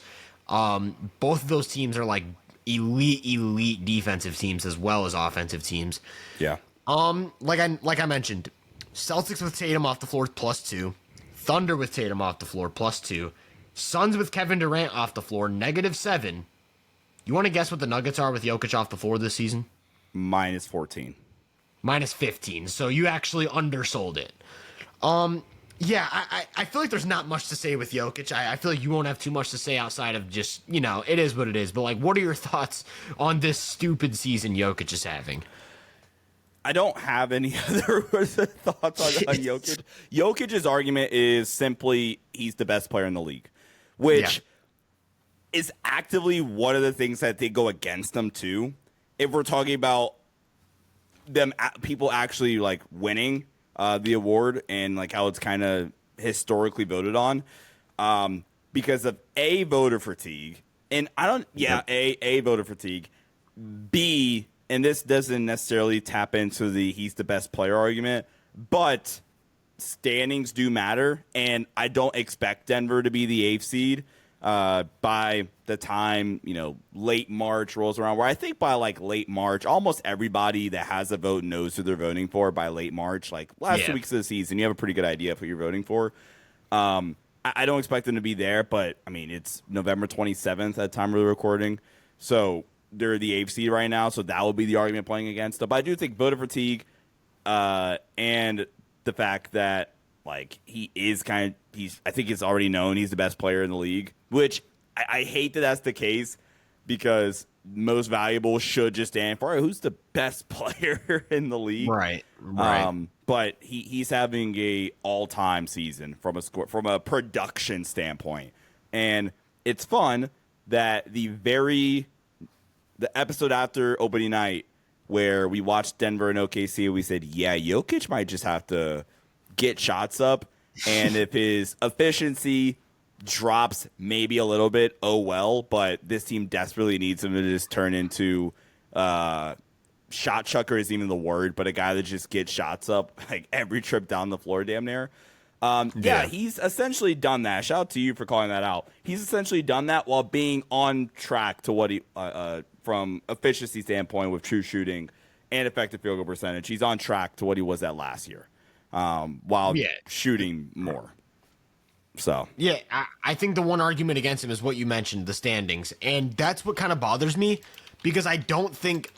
Both of those teams are like elite defensive teams as well as offensive teams. Yeah. Like I mentioned, Celtics with Tatum off the floor plus 2, Thunder with Tatum off the floor plus 2, Suns with Kevin Durant off the floor -7. You want to guess what the Nuggets are with Jokic off the floor this season? -14. -15. So you actually undersold it. Yeah, I feel like there's not much to say with Jokic. I feel like you won't have too much to say outside of just, it is what it is. But, like, what are your thoughts on this stupid season Jokic is having? I don't have any other thoughts on Jokic. Jokic's argument is simply he's the best player in the league, which is actively one of the things that they go against them too. If we're talking about people actually like winning the award and like how it's kind of historically voted on, because of A, voter fatigue, and A, voter fatigue, B, and this doesn't necessarily tap into the he's the best player argument, but standings do matter, and I don't expect Denver to be the 8th seed by the time, late March rolls around, where I think by like late March, almost everybody that has a vote knows who they're voting for by late March. Like last 2 weeks of the season, you have a pretty good idea of who you're voting for. I don't expect them to be there, but I mean, it's November 27th at the time of the recording. So they're the 8th seed right now. So that will be the argument playing against them. But I do think voter fatigue, and the fact that like I think it's already known he's the best player in the league, which I hate that that's the case, because most valuable should just stand for who's the best player in the league. Right. But he's having a all-time season from a production standpoint. And it's fun that the episode after opening night where we watched Denver and OKC, we said, yeah, Jokic might just have to get shots up, and if his efficiency drops maybe a little bit, oh well, but this team desperately needs him to just turn into shot chucker isn't even the word, but a guy that just gets shots up like every trip down the floor damn near. Yeah, he's essentially done that. Shout out to you for calling that out. He's essentially done that while being on track to what he from efficiency standpoint with true shooting and effective field goal percentage. He's on track to what he was at last year, while shooting more. So yeah, I think the one argument against him is what you mentioned, the standings, and that's what kind of bothers me, because I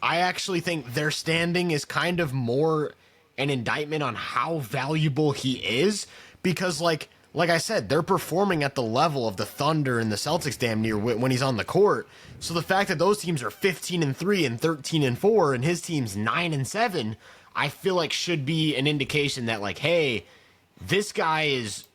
actually think their standing is kind of more an indictment on how valuable he is, because like I said, they're performing at the level of the Thunder and the Celtics damn near when he's on the court. So the fact that those teams are 15-3 and 13-4 and his team's 9-7, I feel like should be an indication that like, hey, this guy is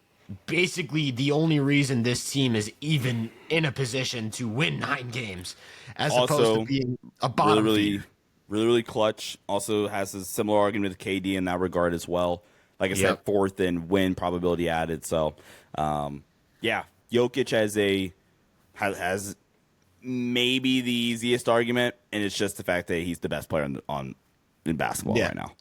basically the only reason this team is even in a position to win 9 games, as opposed to being a bottom feeder. Really clutch. Also has a similar argument with KD in that regard as well. Like I said, 4th in win probability added. So, Jokic has maybe the easiest argument, and it's just the fact that he's the best player in basketball right now.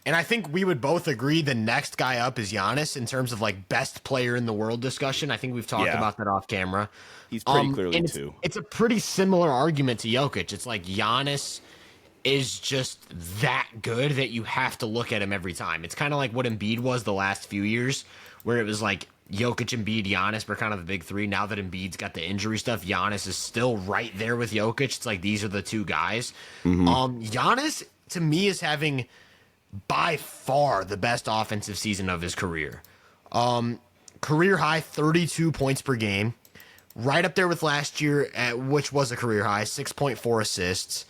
And I think we would both agree the next guy up is Giannis in terms of like best player in the world discussion. I think we've talked about that off camera. He's pretty clearly too. It's a pretty similar argument to Jokic. It's like Giannis is just that good that you have to look at him every time. It's kind of like what Embiid was the last few years, where it was like Jokic, Embiid, Giannis were kind of the big three. Now that Embiid's got the injury stuff, Giannis is still right there with Jokic. It's like these are the two guys. Giannis, to me, is having by far the best offensive season of his career. Career high 32 points per game, right up there with last year, which was a career high, 6.4 assists.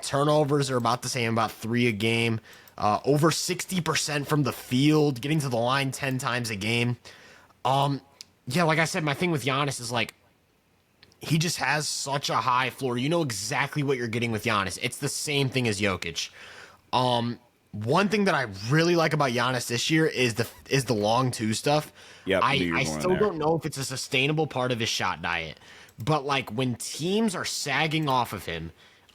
Turnovers are about the same, about 3 a game. Over 60% from the field, getting to the line 10 times a game. Like I said, my thing with Giannis is like, he just has such a high floor. You know exactly what you're getting with Giannis. It's the same thing as Jokic. One thing that I really like about Giannis this year is the long two stuff. Yep, I still don't know if it's a sustainable part of his shot diet, but like when teams are sagging off of him,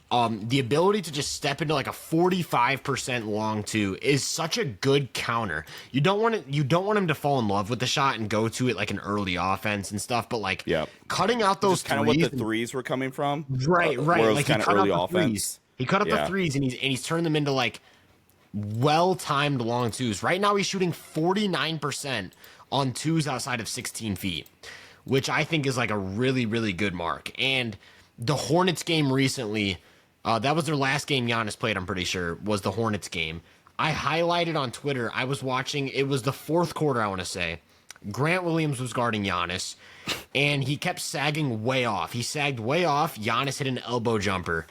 the ability to just step into like a 45% long two is such a good counter. You don't want him to fall in love with the shot and go to it like an early offense and stuff, but like cutting out those kind of what the threes were coming from. Right. Where it was like kind of early offense. He cut up the threes and he's turned them into like well-timed long twos. Right now he's shooting 49% on twos outside of 16 feet, which I think is like a really, really good mark. And the Hornets game recently, that was their last game Giannis played, I'm pretty sure, was the Hornets game. I highlighted on Twitter, I was watching, it was the 4th quarter, I want to say. Grant Williams was guarding Giannis, and he kept sagging way off. He sagged way off. Giannis hit an elbow jumper.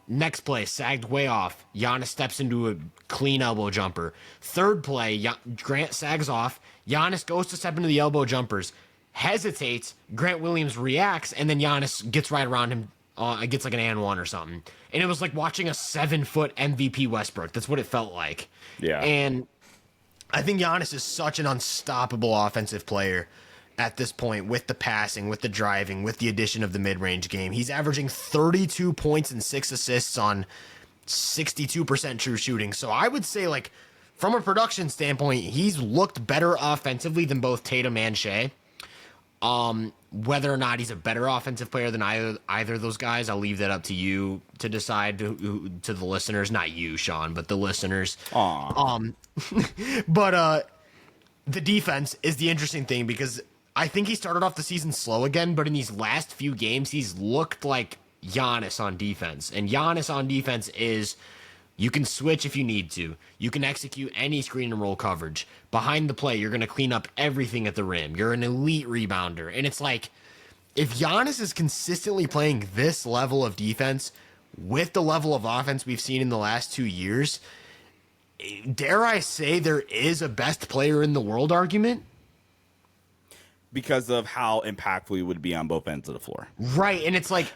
Next play, sagged way off. Giannis steps into a clean elbow jumper. Third play, Grant sags off. Giannis goes to step into the elbow jumpers. hesitates, Grant Williams reacts, and then Giannis gets right around him, gets like an and one or something. And it was like watching a 7-foot MVP Westbrook. That's what it felt like. Yeah. And I think Giannis is such an unstoppable offensive player at this point, with the passing, with the driving, with the addition of the mid-range game. He's averaging 32 points and 6 assists on 62% true shooting. So I would say, like, from a production standpoint, he's looked better offensively than both Tatum and Shai. Whether or not he's a better offensive player than either of those guys, I'll leave that up to you to decide, to the listeners. Not you, Sean, but the listeners. Aww. But the defense is the interesting thing, because I think he started off the season slow again, but in these last few games, he's looked like Giannis on defense. And Giannis on defense is, you can switch if you need to. You can execute any screen and roll coverage. Behind the play, you're going to clean up everything at the rim. You're an elite rebounder. And it's like, if Giannis is consistently playing this level of defense with the level of offense we've seen in the last 2 years, dare I say there is a best player in the world argument? Because of how impactful he would be on both ends of the floor. Right, and it's like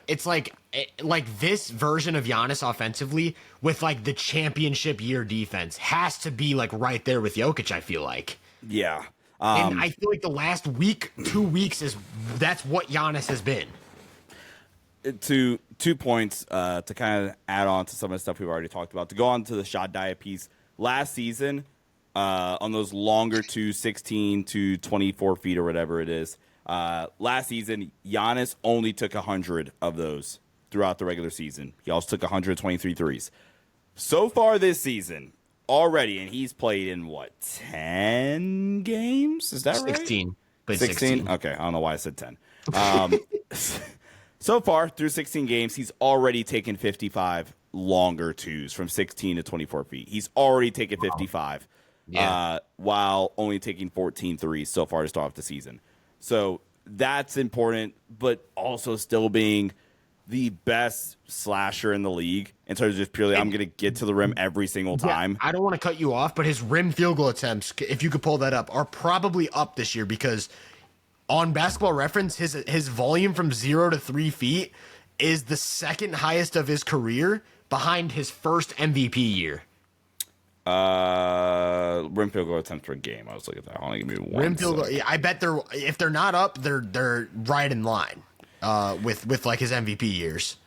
this version of Giannis offensively with like the championship year defense has to be like right there with Jokic, I feel like. Yeah. And I feel like the last week, 2 weeks, that's what Giannis has been. To 2 points, to kind of add on to some of the stuff we've already talked about, to go on to the shot diet piece. Last season, on those longer 16 to 24 feet or whatever it is, last season, Giannis only took 100 of those throughout the regular season. He also took 123 threes. So far this season, already, and he's played in, 10 games? Is that 16. right? Played 16? Okay, I don't know why I said 10. So far, through 16 games, he's already taken 55 longer twos from 16 to 24 feet. He's already taken 55. Yeah. While only taking 14 threes so far to start off the season. So that's important, but also still being the best slasher in the league in terms of just purely, I'm going to get to the rim every single time. Yeah, I don't want to cut you off, but his rim field goal attempts, if you could pull that up, are probably up this year, because on Basketball Reference, his volume from 0 to 3 feet is the second highest of his career, behind his first MVP year. Rim field goal attempts per game. I was looking at that. Only give me one. Rim field goal. I bet if they're not up, they're right in line with like his MVP years.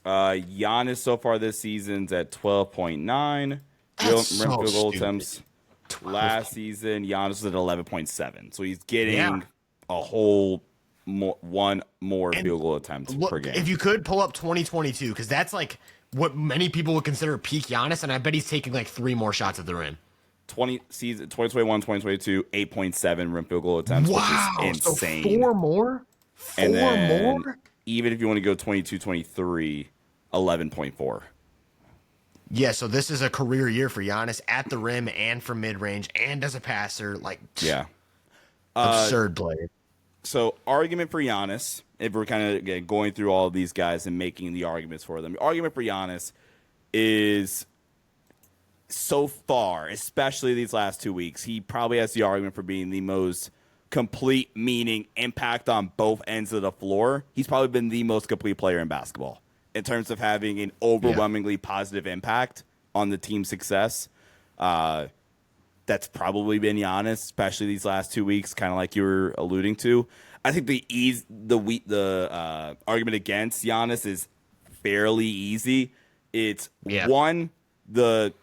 Giannis so far this season's at 12.9 rim field goal attempts. Last season, Giannis was at 11.7. So he's getting a whole one more field goal attempt per game. If you could pull up 2022, because that's like what many people would consider peak Giannis, and I bet he's taking like 3 more shots at the rim. 2021, 2022, 8.7 rim field goal attempts, wow, which is insane. So 4 more? 4 more? Even if you want to go 22, 23, 11.4. Yeah, so this is a career year for Giannis at the rim and from mid-range and as a passer. Like, yeah. Absurd player. So, argument for Giannis, if we're kind of going through all of these guys and making the arguments for them, the argument for Giannis is, so far, especially these last 2 weeks, he probably has the argument for being the most complete, meaning impact on both ends of the floor. He's probably been the most complete player in basketball in terms of having an overwhelmingly positive impact on the team's success. That's probably been Giannis, especially these last 2 weeks, kind of like you were alluding to. I think the argument against Giannis is fairly easy. It's one, the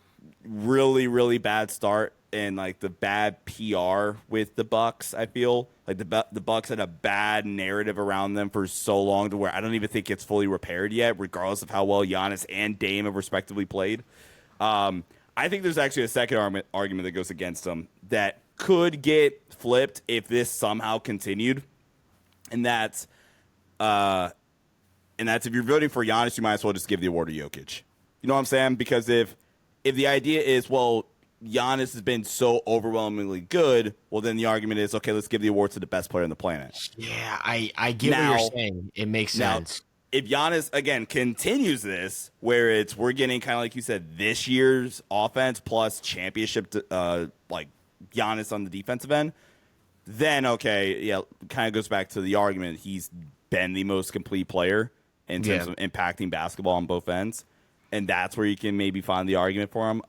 really, really bad start and like the bad PR with the Bucks. I feel like the Bucks had a bad narrative around them for so long to where I don't even think it's fully repaired yet, regardless of how well Giannis and Dame have respectively played. I think there's actually a second argument that goes against them that could get flipped if this somehow continued, and that's if you're voting for Giannis, you might as well just give the award to Jokic. You know what I'm saying? Because if the idea is, well, Giannis has been so overwhelmingly good, well, then the argument is, okay, let's give the award to the best player on the planet. Yeah, I get what you're saying. It makes sense. If Giannis, again, continues this, where we're getting kind of like you said, this year's offense plus championship, like Giannis on the defensive end, then okay, yeah, kind of goes back to the argument. He's been the most complete player in terms of impacting basketball on both ends, and that's where you can maybe find the argument for him.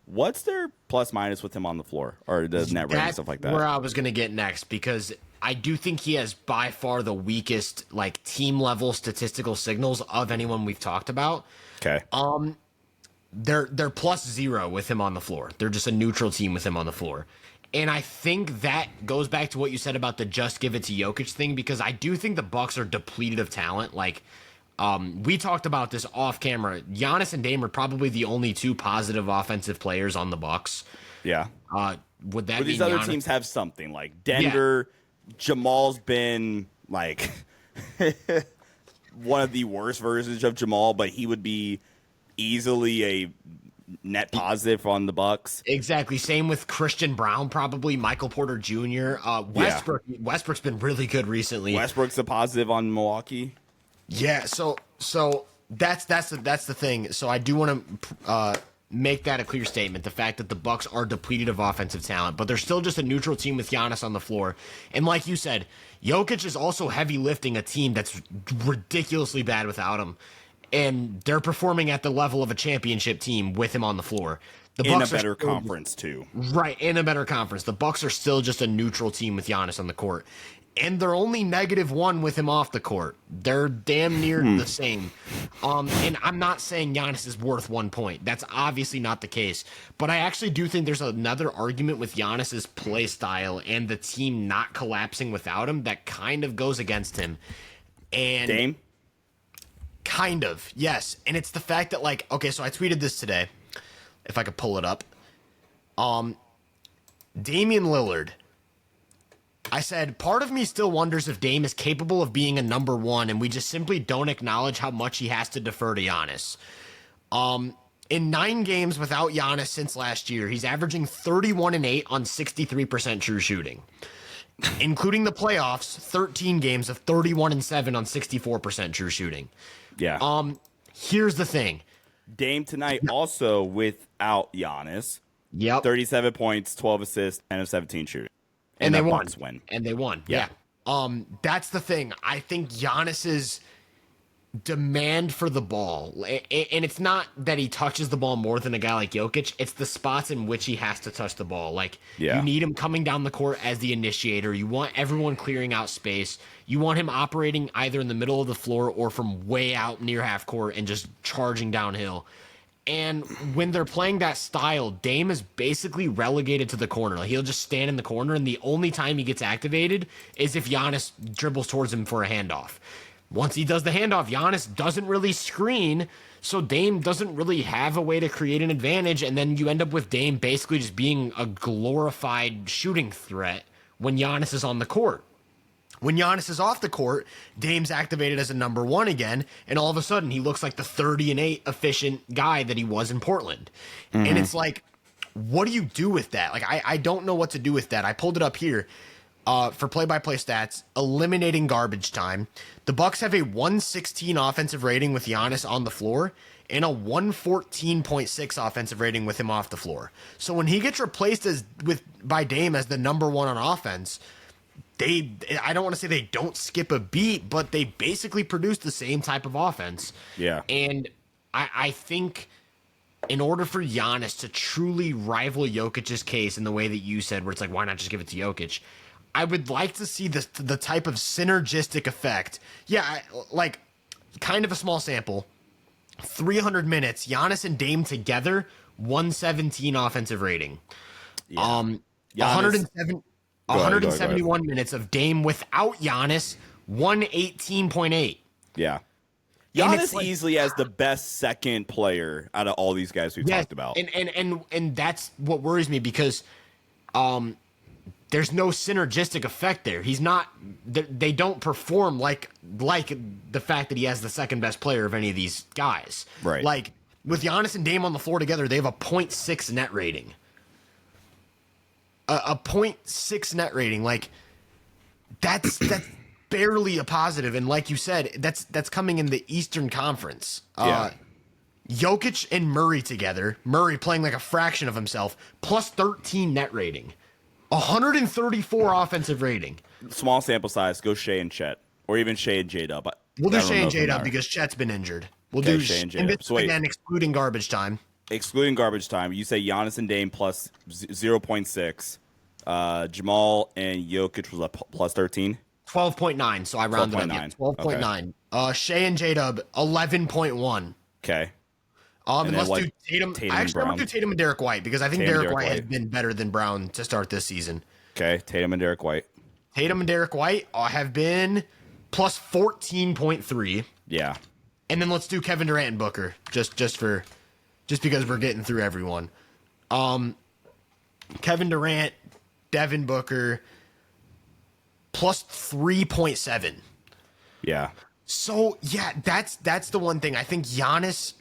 What's their plus minus with him on the floor or the net rating and stuff like that? Where I was going to get next, because I do think he has by far the weakest like team level statistical signals of anyone we've talked about. Okay. They're +0 with him on the floor. They're just a neutral team with him on the floor. And I think that goes back to what you said about the just give it to Jokic thing, because I do think the Bucks are depleted of talent. Like, we talked about this off camera. Giannis and Dame are probably the only two positive offensive players on the Bucks. Yeah. Would that But be these other Giannis? teams have something like Denver. Yeah. Jamal's been like one of the worst versions of Jamal, but he would be easily a net positive on the Bucks. Exactly. Same with Christian Brown, probably Michael Porter Jr. Westbrook's been really good recently. Westbrook's a positive on Milwaukee. Yeah. So that's the thing. So I do want to make that a clear statement. The fact that the Bucks are depleted of offensive talent, but they're still just a neutral team with Giannis on the floor. And like you said, Jokic is also heavy lifting a team that's ridiculously bad without him. And they're performing at the level of a championship team with him on the floor. The Bucks in a better conference too. Right, in a better conference. The Bucks are still just a neutral team with Giannis on the court. And they're only -1 with him off the court. They're damn near the same. And I'm not saying Giannis is worth 1 point. That's obviously not the case. But I actually do think there's another argument with Giannis's play style and the team not collapsing without him that kind of goes against him. And Dame? Kind of, yes. And it's the fact that, like, okay, so I tweeted this today, if I could pull it up. Damian Lillard. I said, part of me still wonders if Dame is capable of being a number one, and we just simply don't acknowledge how much he has to defer to Giannis. In 9 games without Giannis since last year, he's averaging 31-8 on 63% true shooting. Including the playoffs, 13 games of 31-7 on 64% true shooting. Yeah. Here's the thing. Dame tonight also without Giannis. Yep. 37 points, 12 assists, and a 17 shooting. And they won. Bucks win. And they won. Yeah. That's the thing. I think Giannis's demand for the ball, and it's not that he touches the ball more than a guy like Jokic, it's the spots in which he has to touch the ball. Like, you need him coming down the court as the initiator. You want everyone clearing out space. You want him operating either in the middle of the floor or from way out near half court and just charging downhill. And when they're playing that style, Dame is basically relegated to the corner. Like, he'll just stand in the corner, and the only time he gets activated is if Giannis dribbles towards him for a handoff. Once he does the handoff, Giannis doesn't really screen, so Dame doesn't really have a way to create an advantage, and then you end up with Dame basically just being a glorified shooting threat when Giannis is on the court. When Giannis is off the court, Dame's activated as a number one again, and all of a sudden he looks like the 30-8 efficient guy that he was in Portland. Mm-hmm. And it's like, what do you do with that? Like, I don't know what to do with that. I pulled it up here for play-by-play stats, eliminating garbage time. The Bucks have a 116 offensive rating with Giannis on the floor and a 114.6 offensive rating with him off the floor. So when he gets replaced by Dame as the number one on offense, I don't want to say they don't skip a beat, but they basically produce the same type of offense. Yeah. And I think in order for Giannis to truly rival Jokic's case in the way that you said, where it's like, why not just give it to Jokic? I would like to see the type of synergistic effect. Yeah, like kind of a small sample. 300 minutes, Giannis and Dame together, 117 offensive rating. Yeah. 171 minutes of Dame without Giannis, 118.8. Yeah. Giannis easily has the best second player out of all these guys we've talked about. And that's what worries me, because there's no synergistic effect there. He's not. They don't perform like the fact that he has the second best player of any of these guys. Right. Like with Giannis and Dame on the floor together, they have a 0.6 net rating. A 0.6 net rating, like that's barely a positive. And like you said, that's coming in the Eastern Conference. Jokic and Murray together, Murray playing like a fraction of himself, plus 13 net rating. 134 offensive rating. Small sample size. Go Shai and Chet, or even Shai and J-Dub. We'll do Shai and J-Dub because Chet's been injured. We'll do Shai and and J-Dub. So wait, again, excluding garbage time. Excluding garbage time, you say Giannis and Dame plus 0.6. Jamal and Jokic was a plus 13. 12.9. So I rounded up. Yeah, 12.9. Okay. Shai and J-Dub 11.1. Okay. And let's do Tatum. Actually, I'm going to do Tatum and Derek White because I think Derek White has been better than Brown to start this season. Okay, Tatum and Derek White. Tatum and Derek White have been plus 14.3. Yeah. And then let's do Kevin Durant and Booker just because we're getting through everyone. Kevin Durant, Devin Booker, plus 3.7. Yeah. So yeah, that's the one thing. I think Giannis,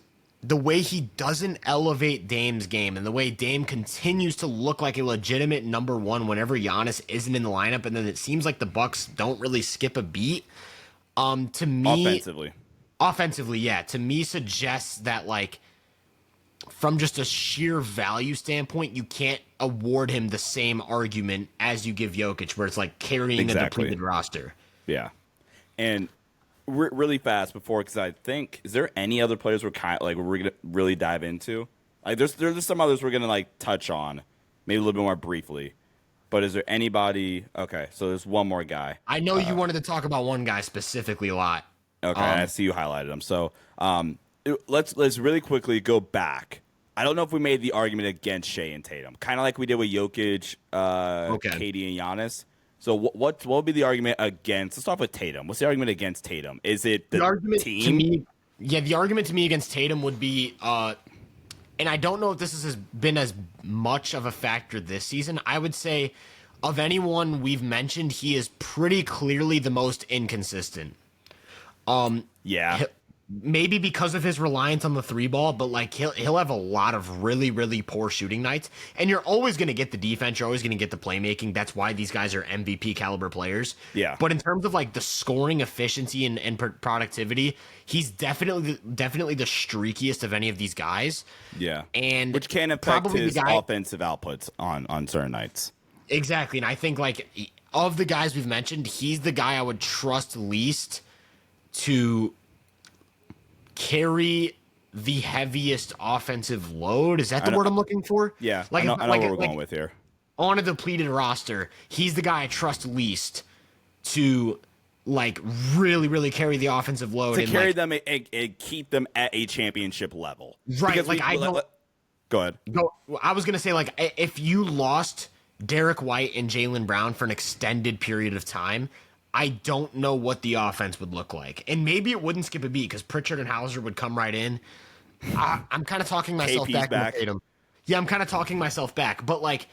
the way he doesn't elevate Dame's game and the way Dame continues to look like a legitimate number one whenever Giannis isn't in the lineup, and then it seems like the Bucks don't really skip a beat. To me, offensively, yeah, to me suggests that like from just a sheer value standpoint, you can't award him the same argument as you give Jokic, where it's like carrying a depleted roster. Yeah, and really fast before, because I think, is there any other players we're gonna really dive into? Like, there's some others we're gonna like touch on, maybe a little bit more briefly. But is there anybody? Okay, so there's one more guy. I know you wanted to talk about one guy specifically a lot. Okay, I see you highlighted him. So let's really quickly go back. I don't know if we made the argument against Shai and Tatum, kind of like we did with Jokic, KD, and Giannis. So what would be the argument against? Let's start with Tatum. What's the argument against Tatum? Is it the argument team? To me, yeah, the argument to me against Tatum would be, and I don't know if this has been as much of a factor this season. I would say of anyone we've mentioned, he is pretty clearly the most inconsistent. Yeah. Maybe because of his reliance on the three ball, but like he'll have a lot of really, really poor shooting nights. And you're always going to get the defense. You're always going to get the playmaking. That's why these guys are MVP caliber players. Yeah. But in terms of like the scoring efficiency and productivity, he's definitely the streakiest of any of these guys. Yeah. And which can affect his offensive outputs on certain nights. Exactly. And I think like of the guys we've mentioned, he's the guy I would trust least to carry the heaviest offensive load. Is that the word I'm looking for? Yeah, I know what we're going with here. On a depleted roster, he's the guy I trust least to like really, really carry the offensive load. To carry them and keep them at a championship level. Right. Because go ahead. I was going to say, like, if you lost Derek White and Jaylen Brown for an extended period of time, I don't know what the offense would look like. And maybe it wouldn't skip a beat because Pritchard and Hauser would come right in. I'm kind of talking myself back. Yeah, I'm kind of talking myself back. But, like,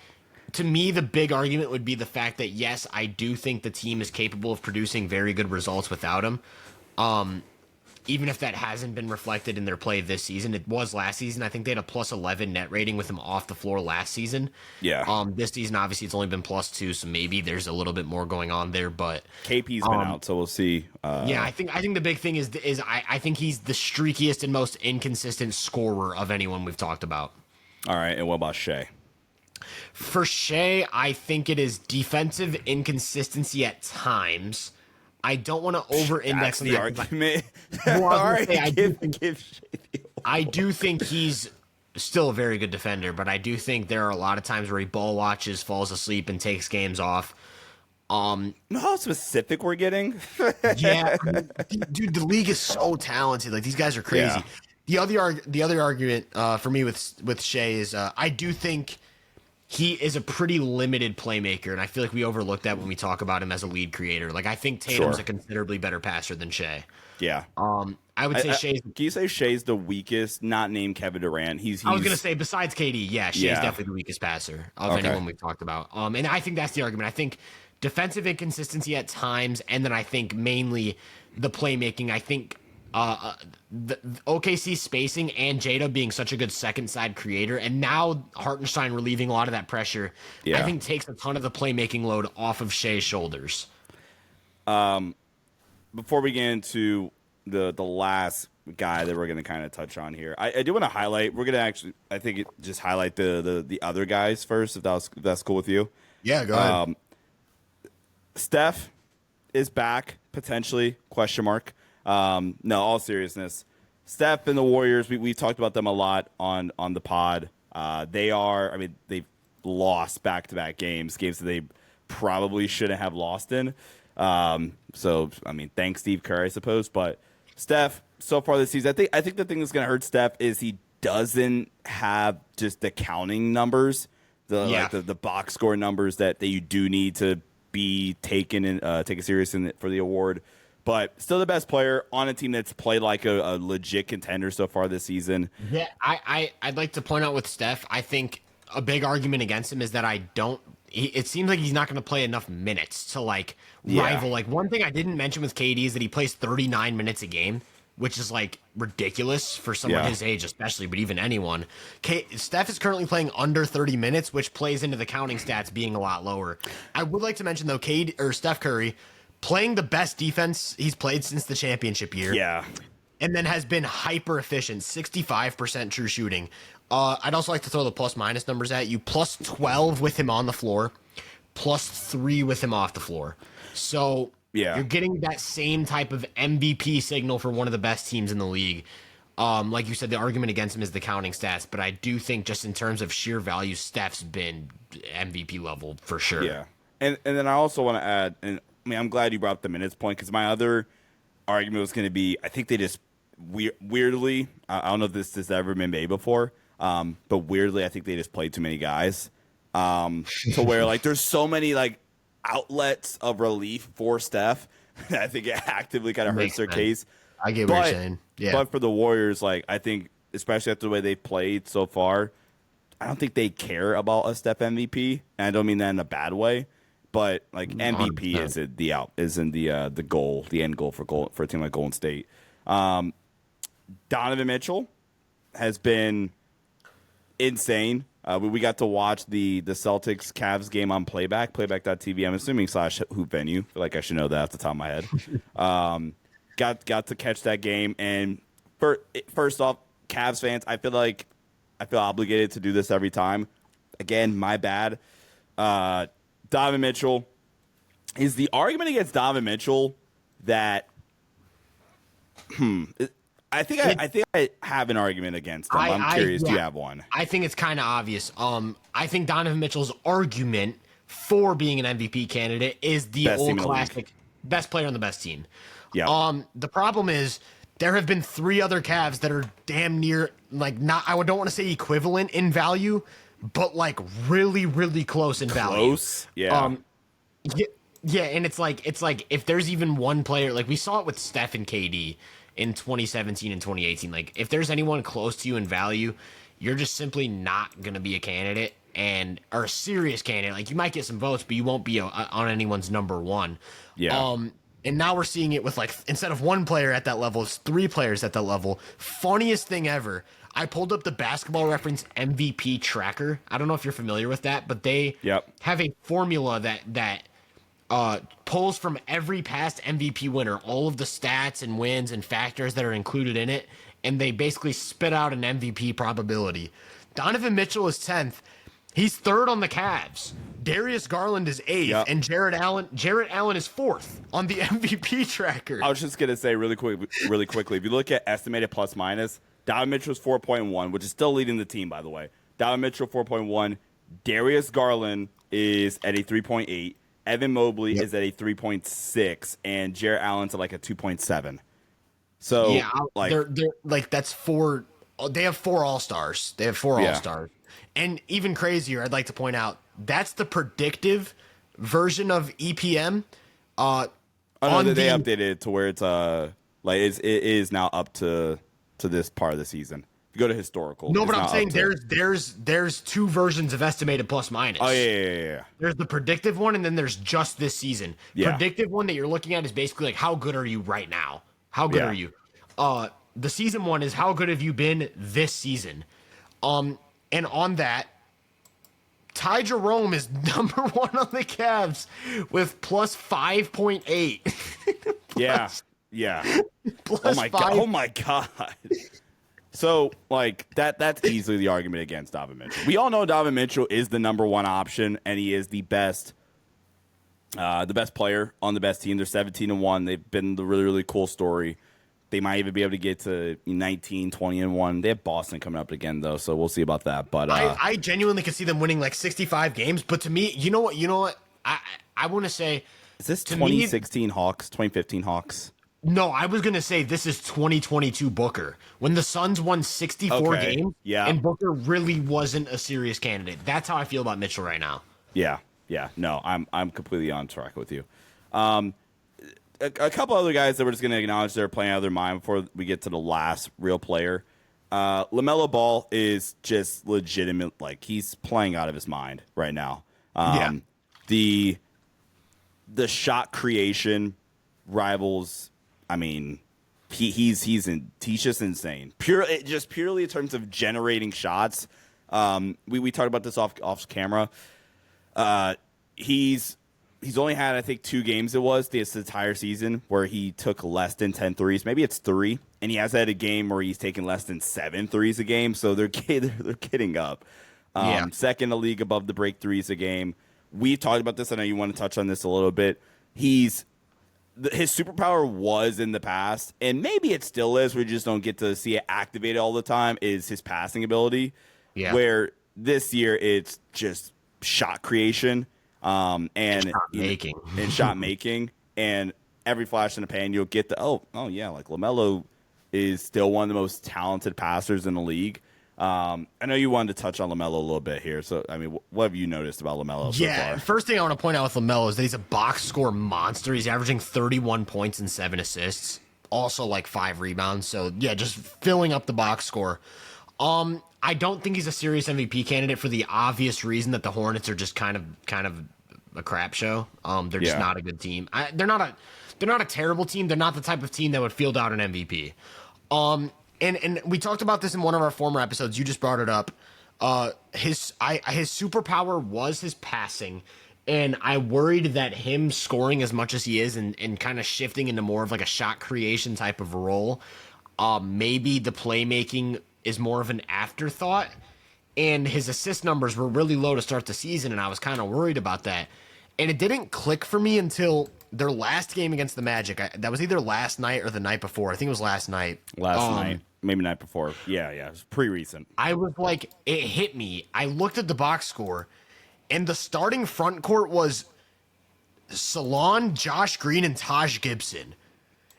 to me, the big argument would be the fact that, yes, I do think the team is capable of producing very good results without him. Even if that hasn't been reflected in their play this season. It was last season. I think they had a plus 11 net rating with him off the floor last season. Yeah. This season, obviously, it's only been plus 2, so maybe there's a little bit more going on there. But KP's been out, so we'll see. Yeah, I think the big thing is I think he's the streakiest and most inconsistent scorer of anyone we've talked about. All right, and what about Shai? For Shai, I think it is defensive inconsistency at times. I don't want to over-index on the argument. I do think he's still a very good defender, but I do think there are a lot of times where he ball watches, falls asleep, and takes games off. Know how specific we're getting? Yeah, dude, the league is so talented. Like, these guys are crazy. Yeah. The other argument for me with Shai is I do think he is a pretty limited playmaker, and I feel like we overlook that when we talk about him as a lead creator. Like, I think Tatum's a considerably better passer than Shai. Yeah. I would say Shai's... Can you say Shai's the weakest, not named Kevin Durant? He's I was going to say, besides KD, Shai's definitely the weakest passer of anyone we've talked about. And I think that's the argument. I think defensive inconsistency at times, and then I think mainly the playmaking. I think the OKC spacing and Jada being such a good second side creator, and now Hartenstein relieving a lot of that pressure, I think takes a ton of the playmaking load off of Shai's shoulders. Before we get into the last guy that we're going to kind of touch on here, I do want to highlight. We're going to actually, I think, just highlight the other guys first, if that's cool with you. Yeah, go ahead. Steph is back, potentially, question mark. No, all seriousness. Steph and the Warriors, we talked about them a lot on the pod. They've lost back-to-back games that they probably shouldn't have lost in. Thanks Steve Kerr, I suppose. But Steph, so far this season, I think the thing that's going to hurt Steph is he doesn't have just the counting numbers, the box score numbers that you do need to be taken serious for the award. But still the best player on a team that's played like a legit contender so far this season. Yeah, I'd like to point out with Steph, I think a big argument against him is that it seems like he's not going to play enough minutes to rival. Like one thing I didn't mention with KD is that he plays 39 minutes a game, which is like ridiculous for someone his age, especially, but even anyone. Steph is currently playing under 30 minutes, which plays into the counting stats being a lot lower. I would like to mention though, Steph Curry playing the best defense he's played since the championship year. Yeah. And then has been hyper efficient, 65% true shooting. I'd also like to throw the plus minus numbers at you. Plus 12 with him on the floor, plus 3 with him off the floor. So you're getting that same type of MVP signal for one of the best teams in the league. Like you said, the argument against him is the counting stats, but I do think just in terms of sheer value, Steph's been MVP level for sure. Yeah. And then I also want to add, and I'm glad you brought up the minutes point, because my other argument was going to be, I think they just weirdly, I don't know if this has ever been made before, but weirdly, I think they just played too many guys to where there's so many outlets of relief for Steph. I think it actively kind of hurts their case. I get what you're saying. Yeah. But for the Warriors, I think, especially after the way they've played so far, I don't think they care about a Steph MVP, and I don't mean that in a bad way. But MVP 100%. isn't the goal, the end goal for a team like Golden State. Donovan Mitchell has been insane. We got to watch the Celtics Cavs game on playback.tv. I'm assuming / hoop venue. I feel like I should know that off the top of my head. Got to catch that game, and first off, Cavs fans, I feel obligated to do this every time. Again, my bad. Donovan Mitchell is the argument against Donovan Mitchell that I think I have an argument against him. I'm curious. Do you have one? I think it's kind of obvious. I think Donovan Mitchell's argument for being an MVP candidate is the old classic best player on the best team. Yeah. The problem is there have been 3 other Cavs that are damn near not. I don't want to say equivalent in value, but really, really close in value. Close. Yeah. Yeah, and it's like if there's even one player, we saw it with Steph and KD in 2017 and 2018. If there's anyone close to you in value, you're just simply not going to be a candidate or a serious candidate. You might get some votes, but you won't be on anyone's number one. Yeah. And now we're seeing it with instead of 1 player at that level, it's 3 players at that level. Funniest thing ever. I pulled up the Basketball Reference MVP tracker. I don't know if you're familiar with that, but they have a formula that pulls from every past MVP winner, all of the stats and wins and factors that are included in it, and they basically spit out an MVP probability. Donovan Mitchell is 10th. He's 3rd on the Cavs. Darius Garland is 8th, and Jarrett Allen is 4th on the MVP tracker. I was just gonna say really quickly, if you look at estimated plus minus, Donovan Mitchell's 4.1, which is still leading the team, by the way. Donovan Mitchell 4.1. Darius Garland is at a 3.8. Evan Mobley is at a 3.6, and Jarrett Allen's at a 2.7. So they're that's 4. They have 4 All-Stars. All-Stars. And even crazier, I'd like to point out, that's the predictive version of EPM. They updated it to where it's it is now up to this part of the season. If you go to historical. No, but I'm saying there's 2 versions of estimated plus minus. Oh yeah. There's the predictive one, and then there's just this season. Yeah. Predictive one that you're looking at is basically how good are you right now? How good are you? The season one is how good have you been this season? And on that, Ty Jerome is number 1 on the Cavs with plus 5.8. Yeah. Plus Oh my god. So, like, that's easily the argument against Donovan Mitchell. We all know Donovan Mitchell is the number one option, and he is the best player on the best team. They're 17-1. They've been the really, really cool story. They might even be able to get to 19, 20-1. They have Boston coming up again, though, so we'll see about that. But I genuinely could see them winning like 65 games. But to me, you know what? I want to say, is this 2016 Hawks, 2015 Hawks? No, I was going to say this is 2022 Booker, when the Suns won 64 games, and Booker really wasn't a serious candidate. That's how I feel about Mitchell right now. Yeah. No, I'm completely on track with you. A couple other guys that we're just going to acknowledge they're playing out of their mind before we get to the last real player. LaMelo Ball is just legitimate. Like, he's playing out of his mind right now. The shot creation rivals. I mean, he's just insane. Purely in terms of generating shots. We talked about this off camera. He's only had, I think, 2 games this entire season where he took less than 10 threes. Maybe it's 3, and he has had a game where he's taken less than 7 threes a game. So they're getting up. Second in the league above the break threes a game. We talked about this. I know you want to touch on this a little bit. His superpower was in the past, and maybe it still is. We just don't get to see it activated all the time. Is his passing ability? Yeah. Where this year it's just shot creation, and shot making, and every flash in the pan you'll get the like LaMelo is still one of the most talented passers in the league. I know you wanted to touch on LaMelo a little bit here. So, I mean, what have you noticed about LaMelo so far? First thing I want to point out with LaMelo is that he's a box score monster. He's averaging 31 points and 7 assists. Also, like 5 rebounds. So, yeah, just filling up the box score. I don't think he's a serious MVP candidate for the obvious reason that the Hornets are just kind of a crap show. They're just not a good team. They're not a terrible team. They're not the type of team that would field out an MVP. And we talked about this in one of our former episodes. You just brought it up. His superpower was his passing, and I worried that him scoring as much as he is and kind of shifting into more of like a shot creation type of role, maybe the playmaking is more of an afterthought. And his assist numbers were really low to start the season, and I was kind of worried about that. And it didn't click for me until their last game against the Magic. That was either last night or the night before. I think it was last night. Night. Maybe night before. Yeah. It was pretty recent. I was like, it hit me. I looked at the box score, and the starting front court was Salon, Josh Green, and Taj Gibson.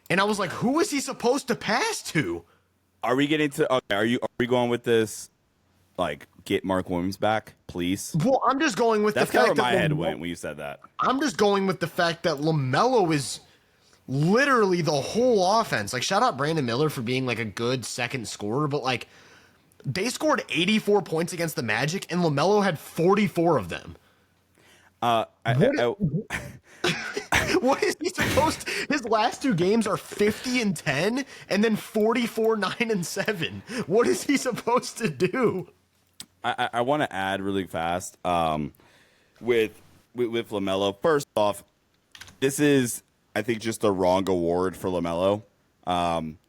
And I was like, who is he supposed to pass to? Are we getting to? Okay, are we going with this? Like, get Mark Williams back, please. Well, I'm just going with that's the fact kind of where that my head went when you said that. I'm just going with the fact that LaMelo is literally the whole offense. Like, shout out Brandon Miller for being like a good second scorer, but like they scored 84 points against the Magic, and LaMelo had 44 of them. What is he supposed to, his last 2 games are 50 and 10 and then 44, 9 and 7. What is he supposed to do? I want to add really fast with LaMelo. First off, this is, I think, just the wrong award for LaMelo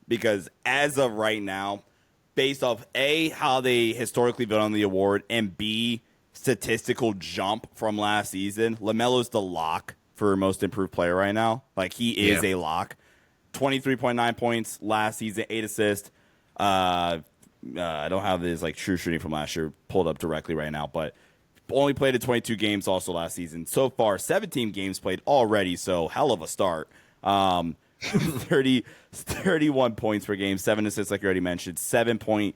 because as of right now, based off A, how they historically vote on the award, and B, statistical jump from last season, LaMelo's the lock for most improved player right now. Like, he is a lock. 23.9 points last season, 8 assists. I don't have his like true shooting from last year pulled up directly right now, but only played in 22 games also last season. So far, 17 games played already, so hell of a start. 31 points per game, 7 assists like you already mentioned, 7-point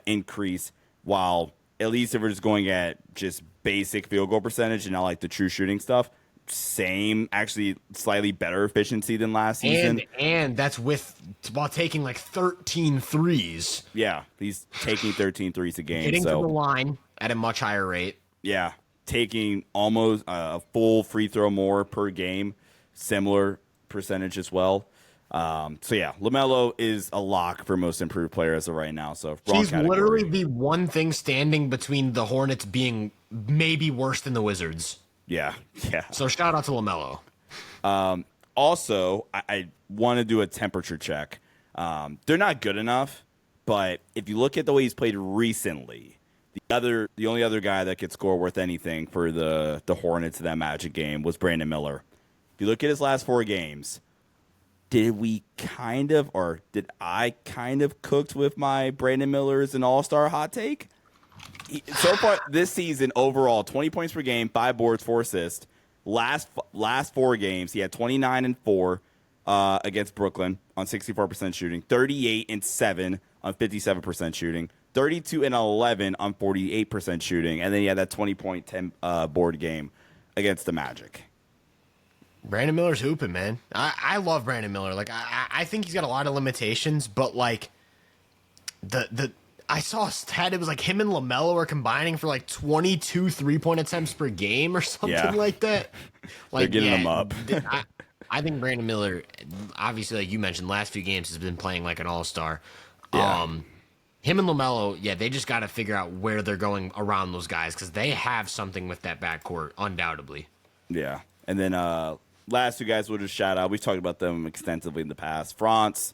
increase, while at least if we're just going at just basic field goal percentage and not like the true shooting stuff, same, actually slightly better efficiency than last season. And that's while taking like 13 threes. Yeah, he's taking 13 threes a game. Getting to the line at a much higher rate. Yeah, taking almost a full free throw more per game, similar percentage as well. So yeah, LaMelo is a lock for most improved player as of right now. So he's literally the one thing standing between the Hornets being maybe worse than the Wizards. Yeah. So shout out to LaMelo. Also, I want to do a temperature check. They're not good enough, But if you look at the way he's played recently, the only other guy that could score worth anything for the Hornets in that Magic game was Brandon Miller. If you look at his last 4 games, did I kind of cooked with my Brandon Miller as an all-star hot take? So far this season, overall, 20 points per game, 5 boards, 4 assists. Last 4 games, he had 29 and 4 against Brooklyn on 64% shooting, 38 and 7 on 57% shooting, 32 and 11 on 48% shooting, and then he had that 20-point 10 board game against the Magic. Brandon Miller's hooping, man. I love Brandon Miller. Like I think he's got a lot of limitations, but like I saw a stat. It was like him and LaMelo are combining for like 22 3-point attempts per game or something like that. Like they're getting them up. I think Brandon Miller, obviously, like you mentioned, last few games has been playing like an all-star. Yeah. Him and LaMelo, they just got to figure out where they're going around those guys because they have something with that backcourt, undoubtedly. Yeah. And then last 2 guys we'll just shout out. We've talked about them extensively in the past. France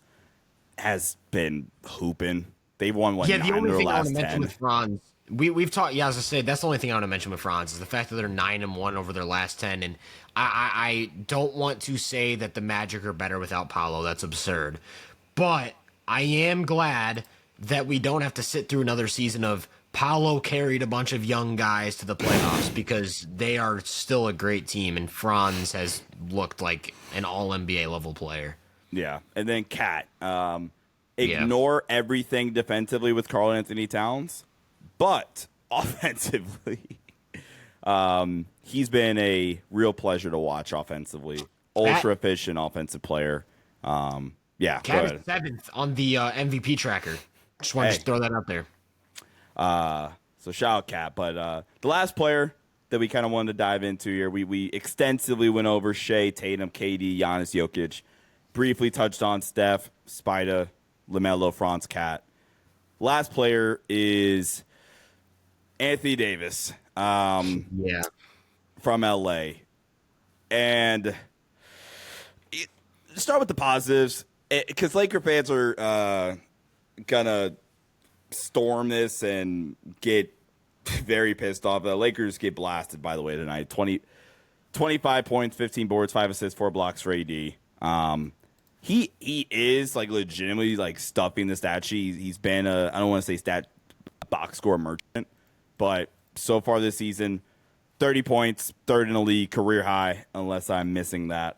has been hooping. They've won, the 9 only of their thing I want last to mention 10. with Franz, we've talked. Yeah, as I said, that's the only thing I want to mention with Franz is the fact that they're 9-1 over their last 10. And I don't want to say that the Magic are better without Paolo. That's absurd. But I am glad that we don't have to sit through another season of Paolo carried a bunch of young guys to the playoffs because they are still a great team, and Franz has looked like an all-NBA level player. Yeah. And then Cat. Ignore everything defensively with Karl Anthony Towns, but offensively, he's been a real pleasure to watch offensively. Ultra efficient offensive player. Cat is 7th on the MVP tracker. Just wanted to throw that out there. So shout out Cat. But the last player that we kind of wanted to dive into here, we extensively went over Shai, Tatum, KD, Giannis, Jokic. Briefly touched on Steph, Spida, LaMelo, Franz, Cat. Last player is Anthony Davis from LA. And start with the positives, because Laker fans are going to storm this and get very pissed off. The Lakers get blasted, by the way, tonight. 25 points, 15 boards, 5 assists, 4 blocks for AD. He is like legitimately like stuffing the stat sheet. He's been I don't want to say stat box score merchant, but so far this season, 30 points, 3rd in the league, career high, unless I'm missing that.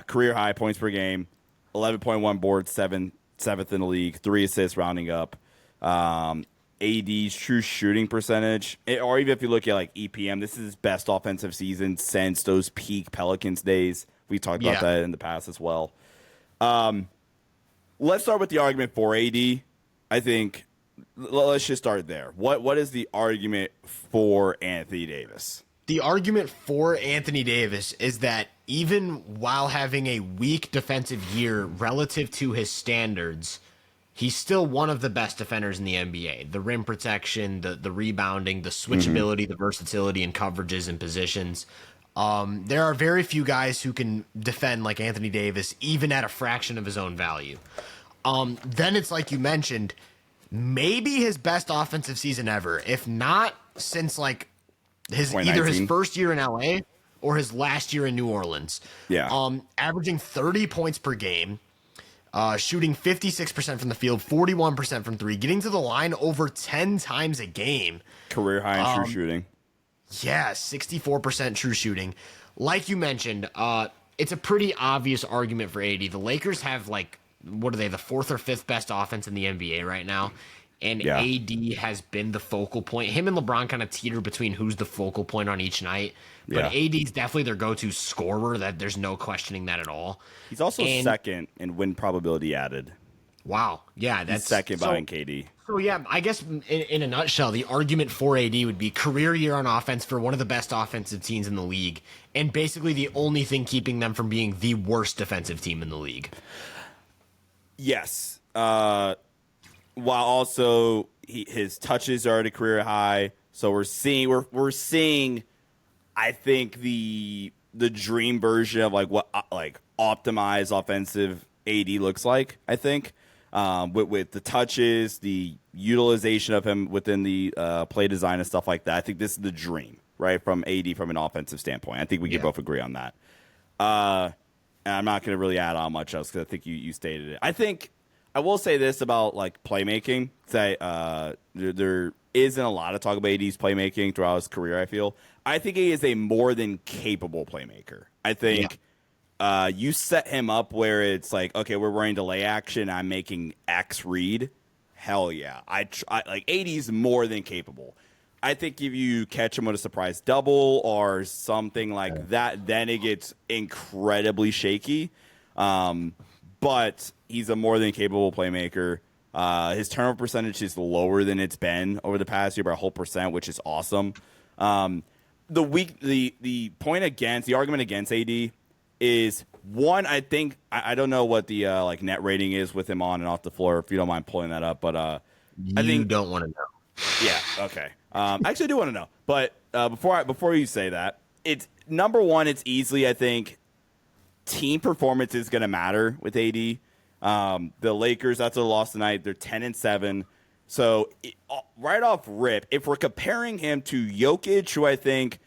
Career high points per game, 11.1 boards, 7th in the league, 3 assists rounding up. AD's true shooting percentage, or even if you look at like EPM, this is his best offensive season since those peak Pelicans days. We talked about that in the past as well. Let's start with the argument for AD. I think let's just start there. What is the argument for Anthony Davis? The argument for Anthony Davis is that even while having a weak defensive year relative to his standards, he's still one of the best defenders in the NBA. The rim protection, the rebounding, the switchability, the versatility in coverages and positions. There are very few guys who can defend like Anthony Davis, even at a fraction of his own value. Then it's like you mentioned, maybe his best offensive season ever, if not since like either his first year in LA or his last year in New Orleans. Yeah. Averaging 30 points per game, shooting 56% from the field, 41% from 3, getting to the line over 10 times a game. Career high in true shooting. Yeah, 64% true shooting. Like you mentioned, it's a pretty obvious argument for AD. The Lakers have like, what are they, the 4th or 5th best offense in the NBA right now? And AD has been the focal point. Him and LeBron kind of teeter between who's the focal point on each night. But AD's definitely their go-to scorer. That there's no questioning that at all. He's also second in win probability added. Wow. Yeah, that's second behind KD. So yeah, I guess in a nutshell, the argument for AD would be career year on offense for one of the best offensive teams in the league, and basically the only thing keeping them from being the worst defensive team in the league. Yes. While also his touches are at a career high, so we're seeing, I think the dream version of like what like optimized offensive AD looks like. I think with the touches, the utilization of him within the play design and stuff like that. I think this is the dream, right, from AD from an offensive standpoint. I think we can both agree on that. And I'm not going to really add on much else because I think you stated it. I think I will say this about like playmaking. There isn't a lot of talk about AD's playmaking throughout his career, I feel. I think he is a more than capable playmaker. I think you set him up where it's like, okay, we're running delay action. I'm making X read. Hell yeah. Like AD's more than capable. I think if you catch him with a surprise double or something like that, then it gets incredibly shaky. But he's a more than capable playmaker. His turnover percentage is lower than it's been over the past year by a whole percent, which is awesome. The point against the argument against AD is one. I think I don't know what the like net rating is with him on and off the floor. If you don't mind pulling that up, but I think don't want to know. Yeah. Okay. I actually do want to know, but before you say that, it's number one. It's easily, I think, team performance is going to matter with AD. The Lakers, that's a loss tonight. They're 10-7. So right off rip, if we're comparing him to Jokic, who I think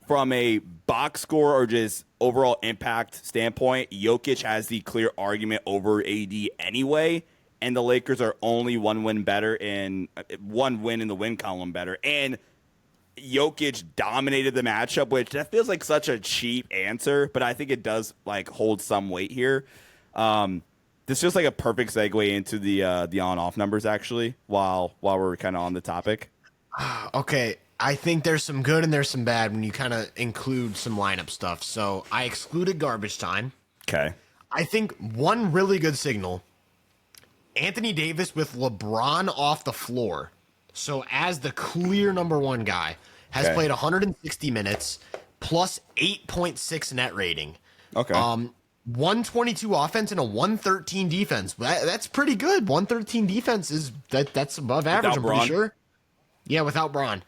from a box score or just overall impact standpoint, Jokic has the clear argument over AD anyway. And the Lakers are only one win in the win column better. And Jokic dominated the matchup, which that feels like such a cheap answer, but I think it does like hold some weight here. This feels like a perfect segue into the on-off numbers, actually, while we're kind of on the topic. Okay, I think there's some good and there's some bad when you kind of include some lineup stuff. So I excluded garbage time. Okay. I think one really good signal, Anthony Davis with LeBron off the floor. So as the clear number one guy, has played 160 minutes plus 8.6 net rating. Okay. 122 offense and a 113 defense. That's pretty good. 113 defense that's above average, I'm pretty sure. Yeah, without Bron.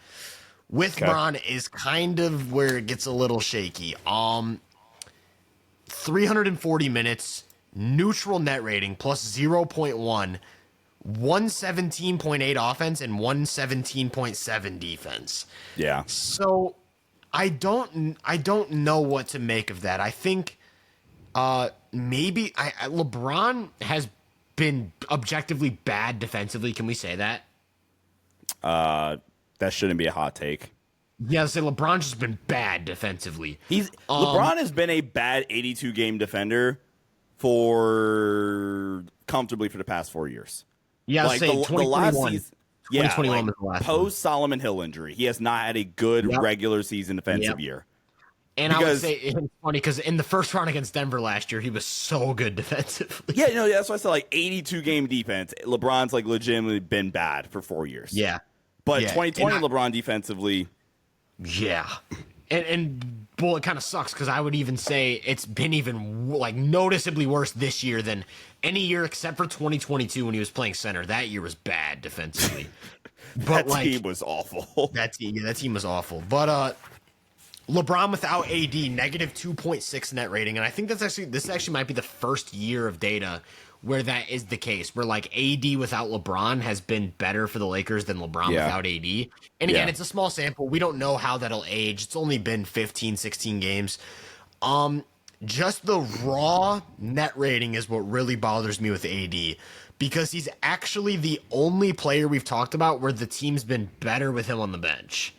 With Bron is kind of where it gets a little shaky. 340 minutes, neutral net rating plus 0.1, 117.8 offense and 117.7 defense. Yeah. So I don't know what to make of that. I think maybe LeBron has been objectively bad defensively. Can we say that? That shouldn't be a hot take. Yeah, say LeBron's just been bad defensively. LeBron has been a bad 82 game defender comfortably for the past 4 years. Yeah, like say the 2021. last season. 2021 was the last post Solomon Hill injury, he has not had a good regular season defensive year. And I would say it's funny because in the first round against Denver last year, he was so good defensively. Yeah, no, that's why I said like 82 game defense. LeBron's like legitimately been bad for 4 years. Yeah, but 2020 LeBron defensively. Yeah, and well, it kind of sucks because I would even say it's been even like noticeably worse this year than any year except for 2022 when he was playing center. That year was bad defensively. But that team was awful. That team was awful. But LeBron without AD, negative 2.6 net rating, and I think this actually might be the first year of data where that is the case, where like AD without LeBron has been better for the Lakers than LeBron without AD. And again, it's a small sample. We don't know how that'll age. It's only been 15, 16 games. Just the raw net rating is what really bothers me with AD, because he's actually the only player we've talked about where the team's been better with him on the bench.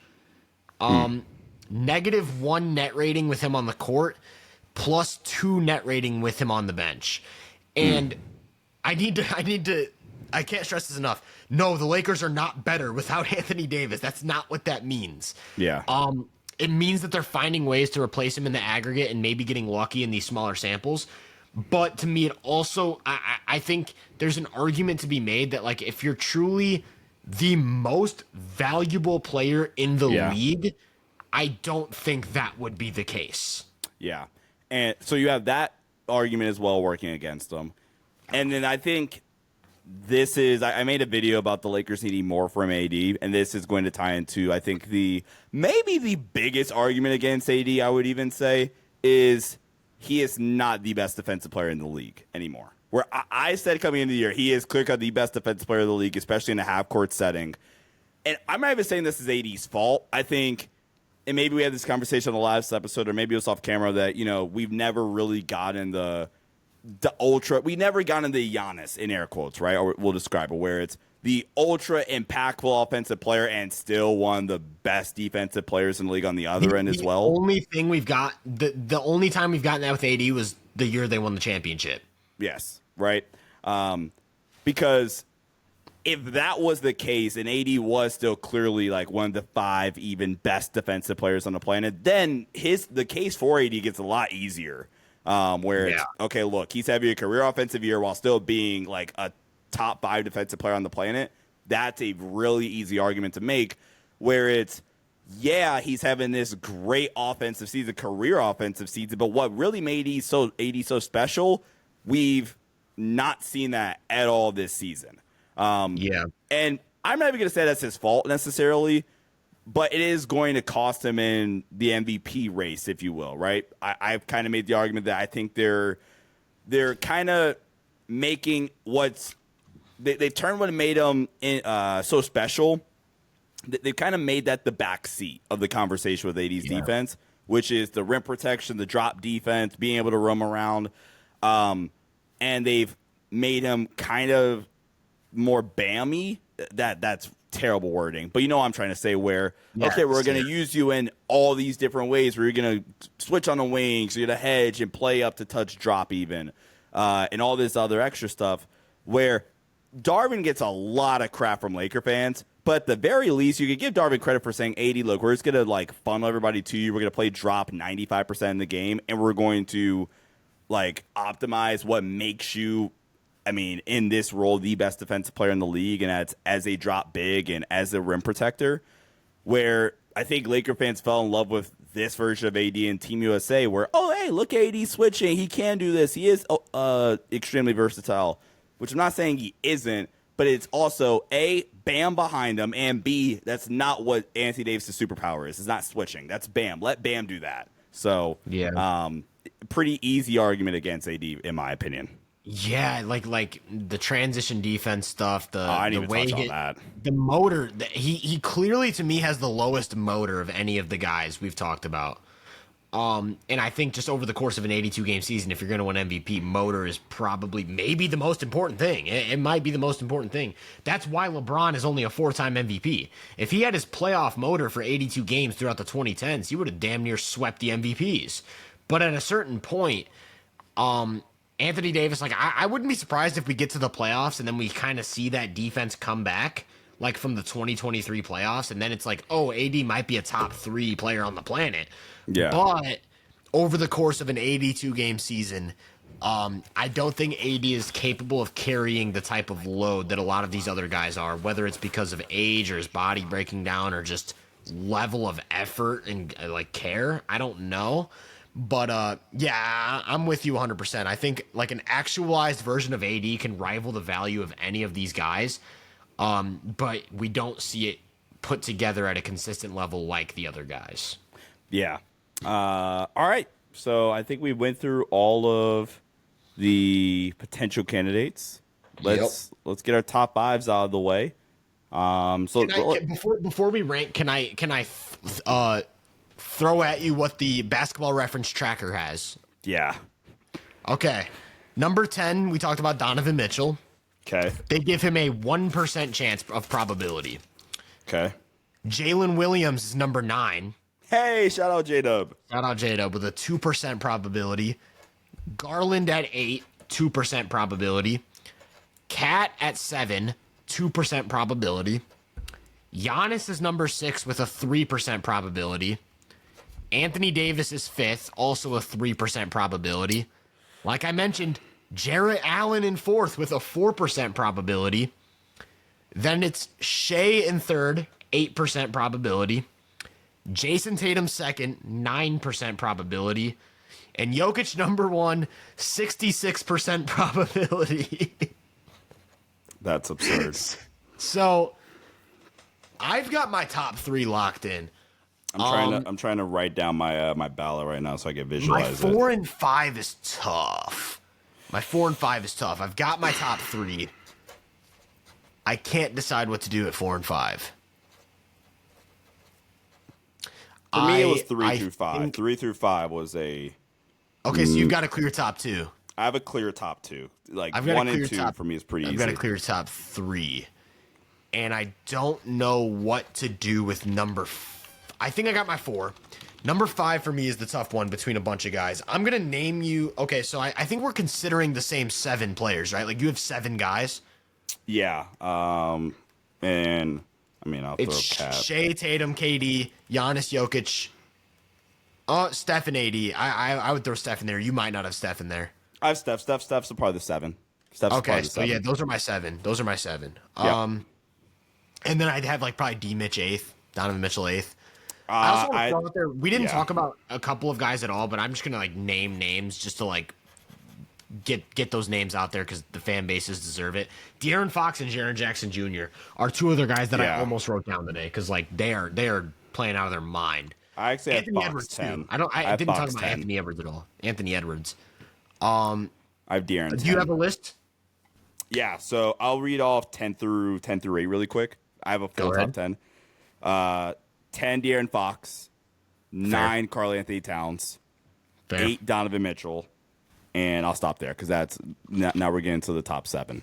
-1 net rating with him on the court, +2 net rating with him on the bench. And I can't stress this enough. No, the Lakers are not better without Anthony Davis. That's not what that means. Yeah. It means that they're finding ways to replace him in the aggregate and maybe getting lucky in these smaller samples. But to me, it also, I think there's an argument to be made that like if you're truly the most valuable player in the league, I don't think that would be the case. Yeah. And so you have that argument as well working against them. And then I think this is, I made a video about the Lakers needing more from AD, and this is going to tie into, I think, maybe the biggest argument against AD, I would even say, is he is not the best defensive player in the league anymore. where I said coming into the year, he is clear-cut the best defensive player of the league, especially in a half-court setting. And I'm not even saying this is AD's fault. I think, and maybe we had this conversation on the last episode, or maybe it was off camera, that, we've never really gotten the ultra, we never gotten the Giannis, in air quotes, right? Or we'll describe it, where it's the ultra impactful offensive player and still one of the best defensive players in the league on the other end as well. The only thing we've got, the only time we've gotten that with AD was the year they won the championship. Yes, right? Because if that was the case and AD was still clearly like one of the 5 even best defensive players on the planet, then the case for AD gets a lot easier. Where it's, okay, look, he's having a career offensive year while still being like a top 5 defensive player on the planet. That's a really easy argument to make, where it's, he's having this great offensive season, career offensive season, but what really made AD so special, we've not seen that at all this season. And I'm not even going to say that's his fault necessarily, but it is going to cost him in the MVP race, if you will, right? I've kind of made the argument that I think they're kind of making they've turned what made him so special. They've kind of made that the back seat of the conversation with AD's defense, which is the rim protection, the drop defense, being able to roam around. And they've made him kind of more Bammy. That's terrible wording, but you know what I'm trying to say, where, okay, we're going to use you in all these different ways where you're going to switch on the wings, you're going to hedge and play up to touch drop even, and all this other extra stuff, where Darvin gets a lot of crap from Laker fans, but at the very least, you could give Darvin credit for saying, AD, look, we're just going to like funnel everybody to you. We're going to play drop 95% in the game, and we're going to like optimize what makes you, in this role, the best defensive player in the league, and as a drop big and as a rim protector, where I think Laker fans fell in love with this version of AD and Team USA, where, oh, hey, look, AD switching. He can do this. He is extremely versatile, which I'm not saying he isn't, but it's also, A, Bam behind him, and B, that's not what Anthony Davis' superpower is. It's not switching. That's Bam. Let Bam do that. So, pretty easy argument against AD, in my opinion. Yeah, like the transition defense stuff, I didn't the even way touch on that. The motor, he clearly to me has the lowest motor of any of the guys we've talked about. And I think just over the course of an 82 game season, if you're going to win MVP, motor is probably maybe the most important thing. It might be the most important thing. That's why LeBron is only a 4-time MVP. If he had his playoff motor for 82 games throughout the 2010s, he would have damn near swept the MVPs. But at a certain point, Anthony Davis, like, I wouldn't be surprised if we get to the playoffs and then we kind of see that defense come back, like from the 2023 playoffs, and then it's like, oh, AD might be a top 3 player on the planet. Yeah. But over the course of an 82-game season, I don't think AD is capable of carrying the type of load that a lot of these other guys are, whether it's because of age or his body breaking down or just level of effort and, like, care. I don't know. But, I'm with you 100%. I think, like, an actualized version of AD can rival the value of any of these guys, but we don't see it put together at a consistent level like the other guys. Yeah. All right. So I think we went through all of the potential candidates. Let's get our top 5s out of the way. Before we rank, can I throw at you what the Basketball Reference tracker has? Yeah. Okay. Number 10, we talked about Donovan Mitchell. Okay. They give him a 1% chance of probability. Okay. Jalen Williams is number 9. Hey, shout out J-Dub. Shout out J-Dub with a 2% probability. Garland at 8, 2% probability. Cat at 7, 2% probability. Giannis is number 6 with a 3% probability. Anthony Davis is 5th, also a 3% probability. Like I mentioned, Jarrett Allen in 4th with a 4% probability. Then it's Shai in 3rd, 8% probability. Jayson Tatum 2nd, 9% probability. And Jokic number 1, 66% probability. That's absurd. So I've got my top 3 locked in. I'm trying to write down my my ballot right now so I can visualize my 4 and 5 is tough. My 4 and 5 is tough. I've got my top 3. I can't decide what to do at 4 and 5. For me, it was 3 through 5. 3 through 5 was a... Okay, so you've got a clear top 2. I have a clear top 2. Like, I've got 1 a clear and 2 top, for me is pretty easy. I've got a clear top 3. And I don't know what to do with I think I got my 4. Number 5 for me is the tough one between a bunch of guys. I'm going to name you... Okay, so I think we're considering the same 7 players, right? Like, you have 7 guys. Yeah. And, I mean, I'll It's throw Cat. Shai, Tatum, KD, Giannis, Jokic. Steph and AD. I would throw Steph in there. You might not have Steph in there. I have Steph. Steph's probably the 7. Steph's Okay, probably the so 7. yeah, those are my 7. Yeah. And then I'd have, like, probably D. Mitch 8th, Donovan Mitchell 8th. I also want to throw out there, we didn't talk about a couple of guys at all, but I'm just going to, like, name names just to, like, get those names out there because the fan bases deserve it. De'Aaron Fox and Jaren Jackson Jr. are 2 other guys that I almost wrote down today because, like, they are playing out of their mind. I actually Anthony have Edwards, 10. too. I didn't talk about 10. Anthony Edwards at all. Anthony Edwards. I have De'Aaron 10. Do you have a list? Yeah, so I'll read off 10 through 8 really quick. I have a full top 10. 10 De'Aaron Fox, 9 Karl Anthony Towns, Fair. 8 Donovan Mitchell, and I'll stop there because that's now we're getting to the top 7.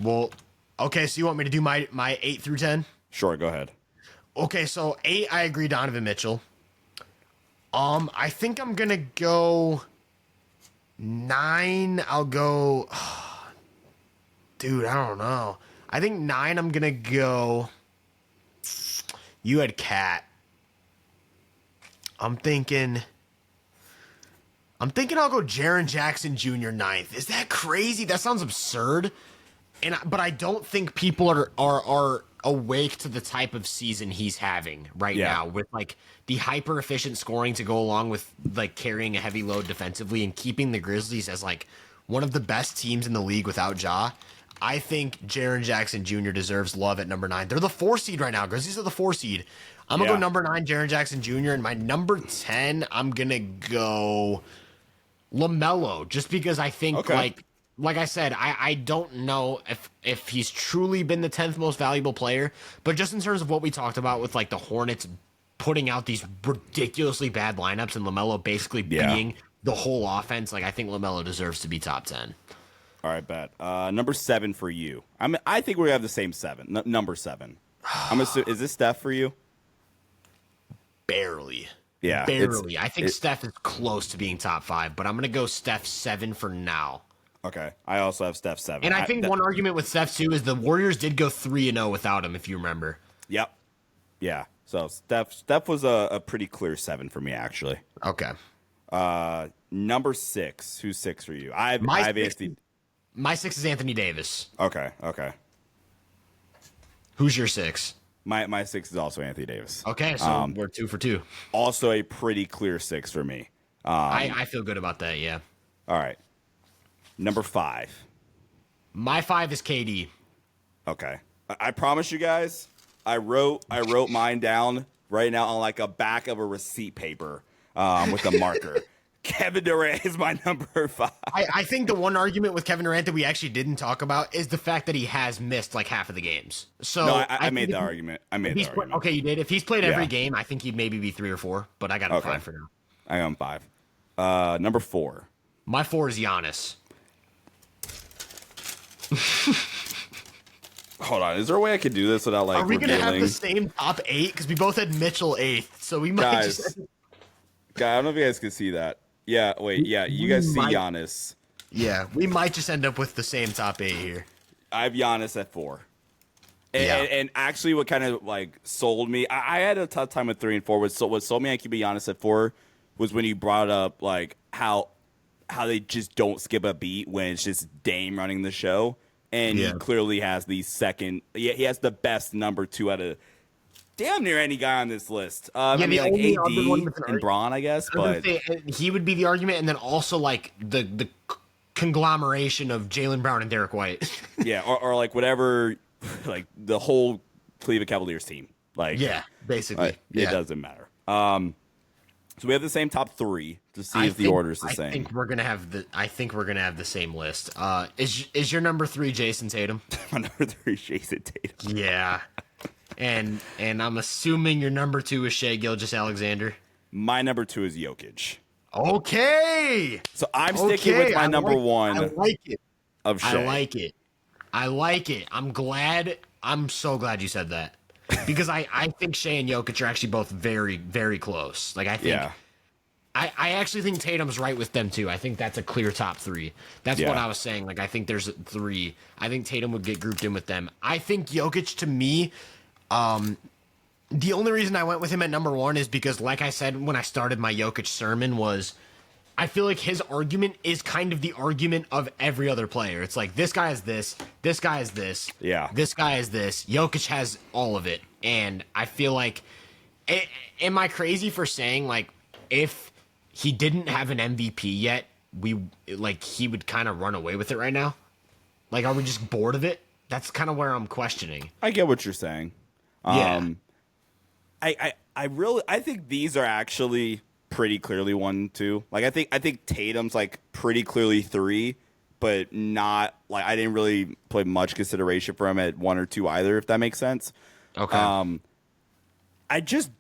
Well, okay, so you want me to do my 8 through 10? Sure, go ahead. Okay, so 8, I agree, Donovan Mitchell. I think I'm gonna go 9. I'll go, dude. I don't know. I think 9. I'm gonna go. You had Cat. I'm thinking I'll go Jaren Jackson Jr. 9th. Is that crazy? That sounds absurd. But I don't think people are awake to the type of season he's having right now with, like, the hyper efficient scoring to go along with, like, carrying a heavy load defensively and keeping the Grizzlies as, like, one of the best teams in the league without Ja. I think Jaren Jackson Jr. deserves love at number 9. They're the 4 seed right now. Grizzlies are the 4 seed. I'm going to go number 9, Jaren Jackson Jr. And my number 10, I'm going to go LaMelo, just because I think, like I said, I don't know if he's truly been the 10th most valuable player, but just in terms of what we talked about with, like, the Hornets putting out these ridiculously bad lineups and LaMelo basically being the whole offense, like, I think LaMelo deserves to be top 10. All right, bet. Number 7 for you. I think we have the same 7. Number 7. Is this Steph for you? Barely. Yeah. Barely. I think Steph is close to being top 5, but I'm going to go Steph 7 for now. Okay. I also have Steph 7. And I think one argument with Steph, too, is the Warriors did go 3-0 without him, if you remember. Yep. Yeah. So Steph was a pretty clear 7 for me, actually. Okay. Number 6. Who's 6 for you? I have Anthony. My 6 is Anthony Davis. Okay. Who's your 6? My 6 is also Anthony Davis. Okay, so we're 2 for 2. Also a pretty clear 6 for me. I feel good about that, yeah. All right. Number 5. My 5 is KD. Okay. I promise you guys, I wrote mine down right now on, like, a back of a receipt paper with a marker. Kevin Durant is my number 5. I think the one argument with Kevin Durant that we actually didn't talk about is the fact that he has missed, like, half of the games. So no, I made the argument. Okay, you did. If he's played every game, I think he'd maybe be 3 or 4, but I got him 5 for now. I got him 5. Number 4. My 4 is Giannis. Hold on. Is there a way I could do this without, like, Are we going to have the revealing? same top 8? Because we both had Mitchell 8th, so we might Guys, I don't know if you guys can see that. Yeah, wait. Yeah, you guys see Giannis. Yeah, we might just end up with the same top 8 here. I have Giannis at 4. Yeah. And actually what kind of, like, sold me, I had a tough time with 3 and 4. What sold me on keeping Giannis at 4 was when you brought up, like, how they just don't skip a beat when it's just Dame running the show. And he clearly has the second. He has the best number 2 out of damn near any guy on this list. I mean, like AD and Braun, I guess. But he would be the argument, and then also, like, the conglomeration of Jaylen Brown and Derek White. Yeah, or like whatever, like the whole Cleveland Cavaliers team. Like, yeah, basically. It doesn't matter. So we have the same top three to see if the order is the same. I think we're gonna have the same list. Is your number 3 Jayson Tatum? My number 3 is Jayson Tatum. Yeah. And I'm assuming your number 2 is Shai Gilgeous-Alexander. My number 2 is Jokic. Okay. So I'm sticking with my number 1. I like it. Of Shai. I like it. I'm so glad you said that. Because I think Shai and Jokic are actually both very, very close. Like, I think I actually think Tatum's right with them too. I think that's a clear top 3. That's what I was saying. Like, I think there's 3. I think Tatum would get grouped in with them. I think Jokic, to me, the only reason I went with him at number 1 is because, like I said when I started my Jokic sermon, was I feel like his argument is kind of the argument of every other player. It's like, this guy is this guy is this, this guy is this. Jokic has all of it. And I feel like, am I crazy for saying, like, if he didn't have an MVP yet, he would kind of run away with it right now? Like, are we just bored of it? That's kind of where I'm questioning. I get what you're saying. Yeah. I think these are actually pretty clearly 1, 2. Like, I think Tatum's like pretty clearly 3, but not like, I didn't really play much consideration for him at 1 or 2 either, if that makes sense. Okay. I just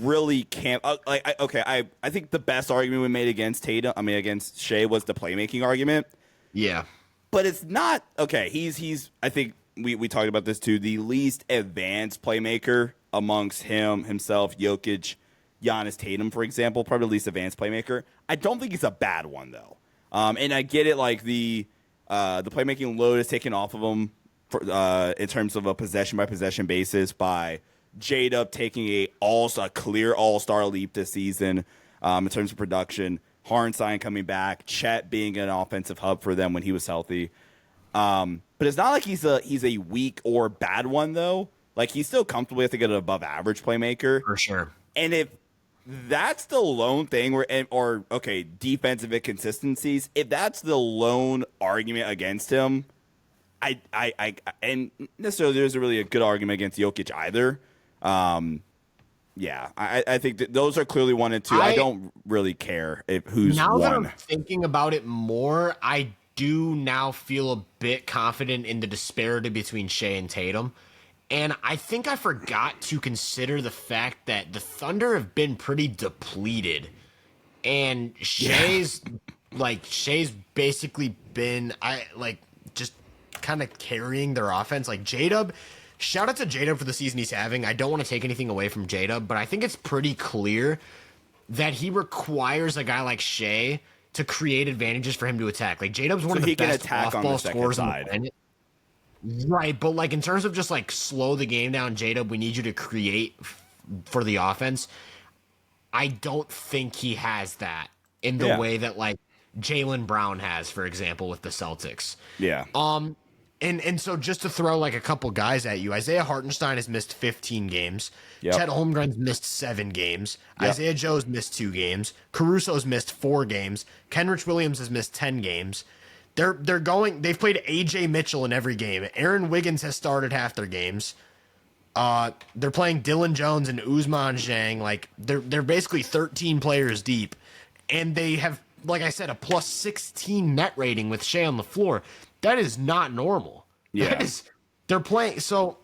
really can't I think the best argument we made against against Shai was the playmaking argument. Yeah. But it's not okay. He's I think we talked about this too, the least advanced playmaker amongst himself, Jokic, Giannis, Tatum, for example, probably the least advanced playmaker. I don't think he's a bad one though. And I get it, like the playmaking load is taken off of him in terms of a possession by possession basis by J-Dub taking a clear all-star leap this season in terms of production. Hartenstein coming back, Chet being an offensive hub for them when he was healthy. But it's not like he's a weak or bad one though. Like, he's still comfortably, I think, an above average playmaker For sure. And if that's the lone thing defensive inconsistencies, if that's the lone argument against him, I necessarily there isn't really a good argument against Jokic either. I think that those are clearly 1 and 2. I don't really care who's now one. That I'm thinking about it more, I do now feel a bit confident in the disparity between Shai and Tatum. And I think I forgot to consider the fact that the Thunder have been pretty depleted. And Shai's basically been just kind of carrying their offense. Like, J-Dub, shout out to J-Dub for the season he's having. I don't want to take anything away from J-Dub, but I think it's pretty clear that he requires a guy like Shai to create advantages for him to attack. Like, J-Dub's one of the best off-ball scorers on the planet. Right, but like in terms of just like slow the game down, J-Dub, we need you to create for the offense. I don't think he has that in the way that like Jaylen Brown has, for example, with the Celtics. Yeah. And so just to throw like a couple guys at you, Isaiah Hartenstein has missed 15 games. Yep. Chet Holmgren's missed 7 games. Yep. Isaiah Joe's missed 2 games. Caruso's missed 4 games. Kenrich Williams has missed 10 games. They've played AJ Mitchell in every game. Aaron Wiggins has started half their games. They're playing Dylan Jones and Ousmane Dieng. Like, they're basically 13 players deep. And they have, like I said, a plus 16 net rating with Shai on the floor. That is not normal. Yeah. They're playing. So,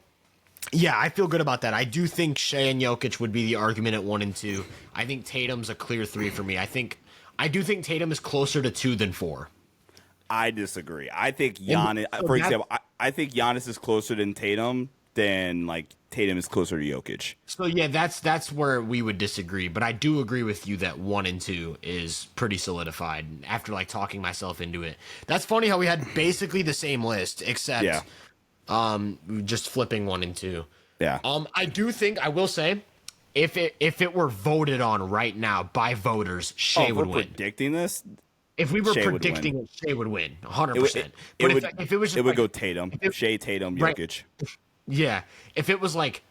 yeah, I feel good about that. I do think Shai and Jokic would be the argument at 1 and 2. I think Tatum's a clear 3 for me. I do think Tatum is closer to 2 than 4. I disagree. I think Giannis, for example, I think Giannis is closer than Tatum than like Tatum is closer to Jokic. So yeah, that's where we would disagree. But I do agree with you that 1 and 2 is pretty solidified after like talking myself into it. That's funny how we had basically the same list except just flipping 1 and 2. Yeah. I do think I will say if it were voted on right now by voters, Shai would win. Predicting this. If we were predicting it, Shai would win 100%. But if it was just would go Tatum, Shai, Tatum, Jokic. Yeah, if it was like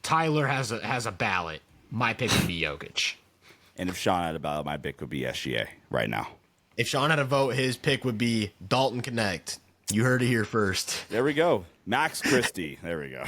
Tyler has a ballot, my pick would be Jokic. And if Sean had a ballot, my pick would be SGA right now. If Sean had a vote, his pick would be Dalton Connect. You heard it here first. There we go. Max Christie. There we go.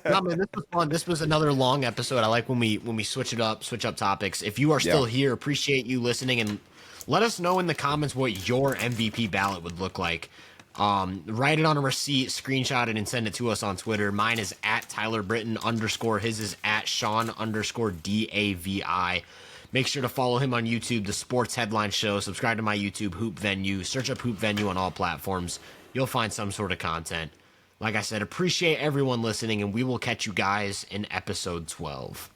No, man, this was fun. This was another long episode. I like when we switch up topics. If you are still here, appreciate you listening, and let us know in the comments what your MVP ballot would look like. Write it on a receipt, screenshot it, and send it to us on Twitter. Mine is at Tyler Britton _ his is at Sean _ DAVI. Make sure to follow him on YouTube, the Sports Headline Show. Subscribe to my YouTube, Hoop Venue. Search up Hoop Venue on all platforms. You'll find some sort of content. Like I said, appreciate everyone listening, and we will catch you guys in episode 12.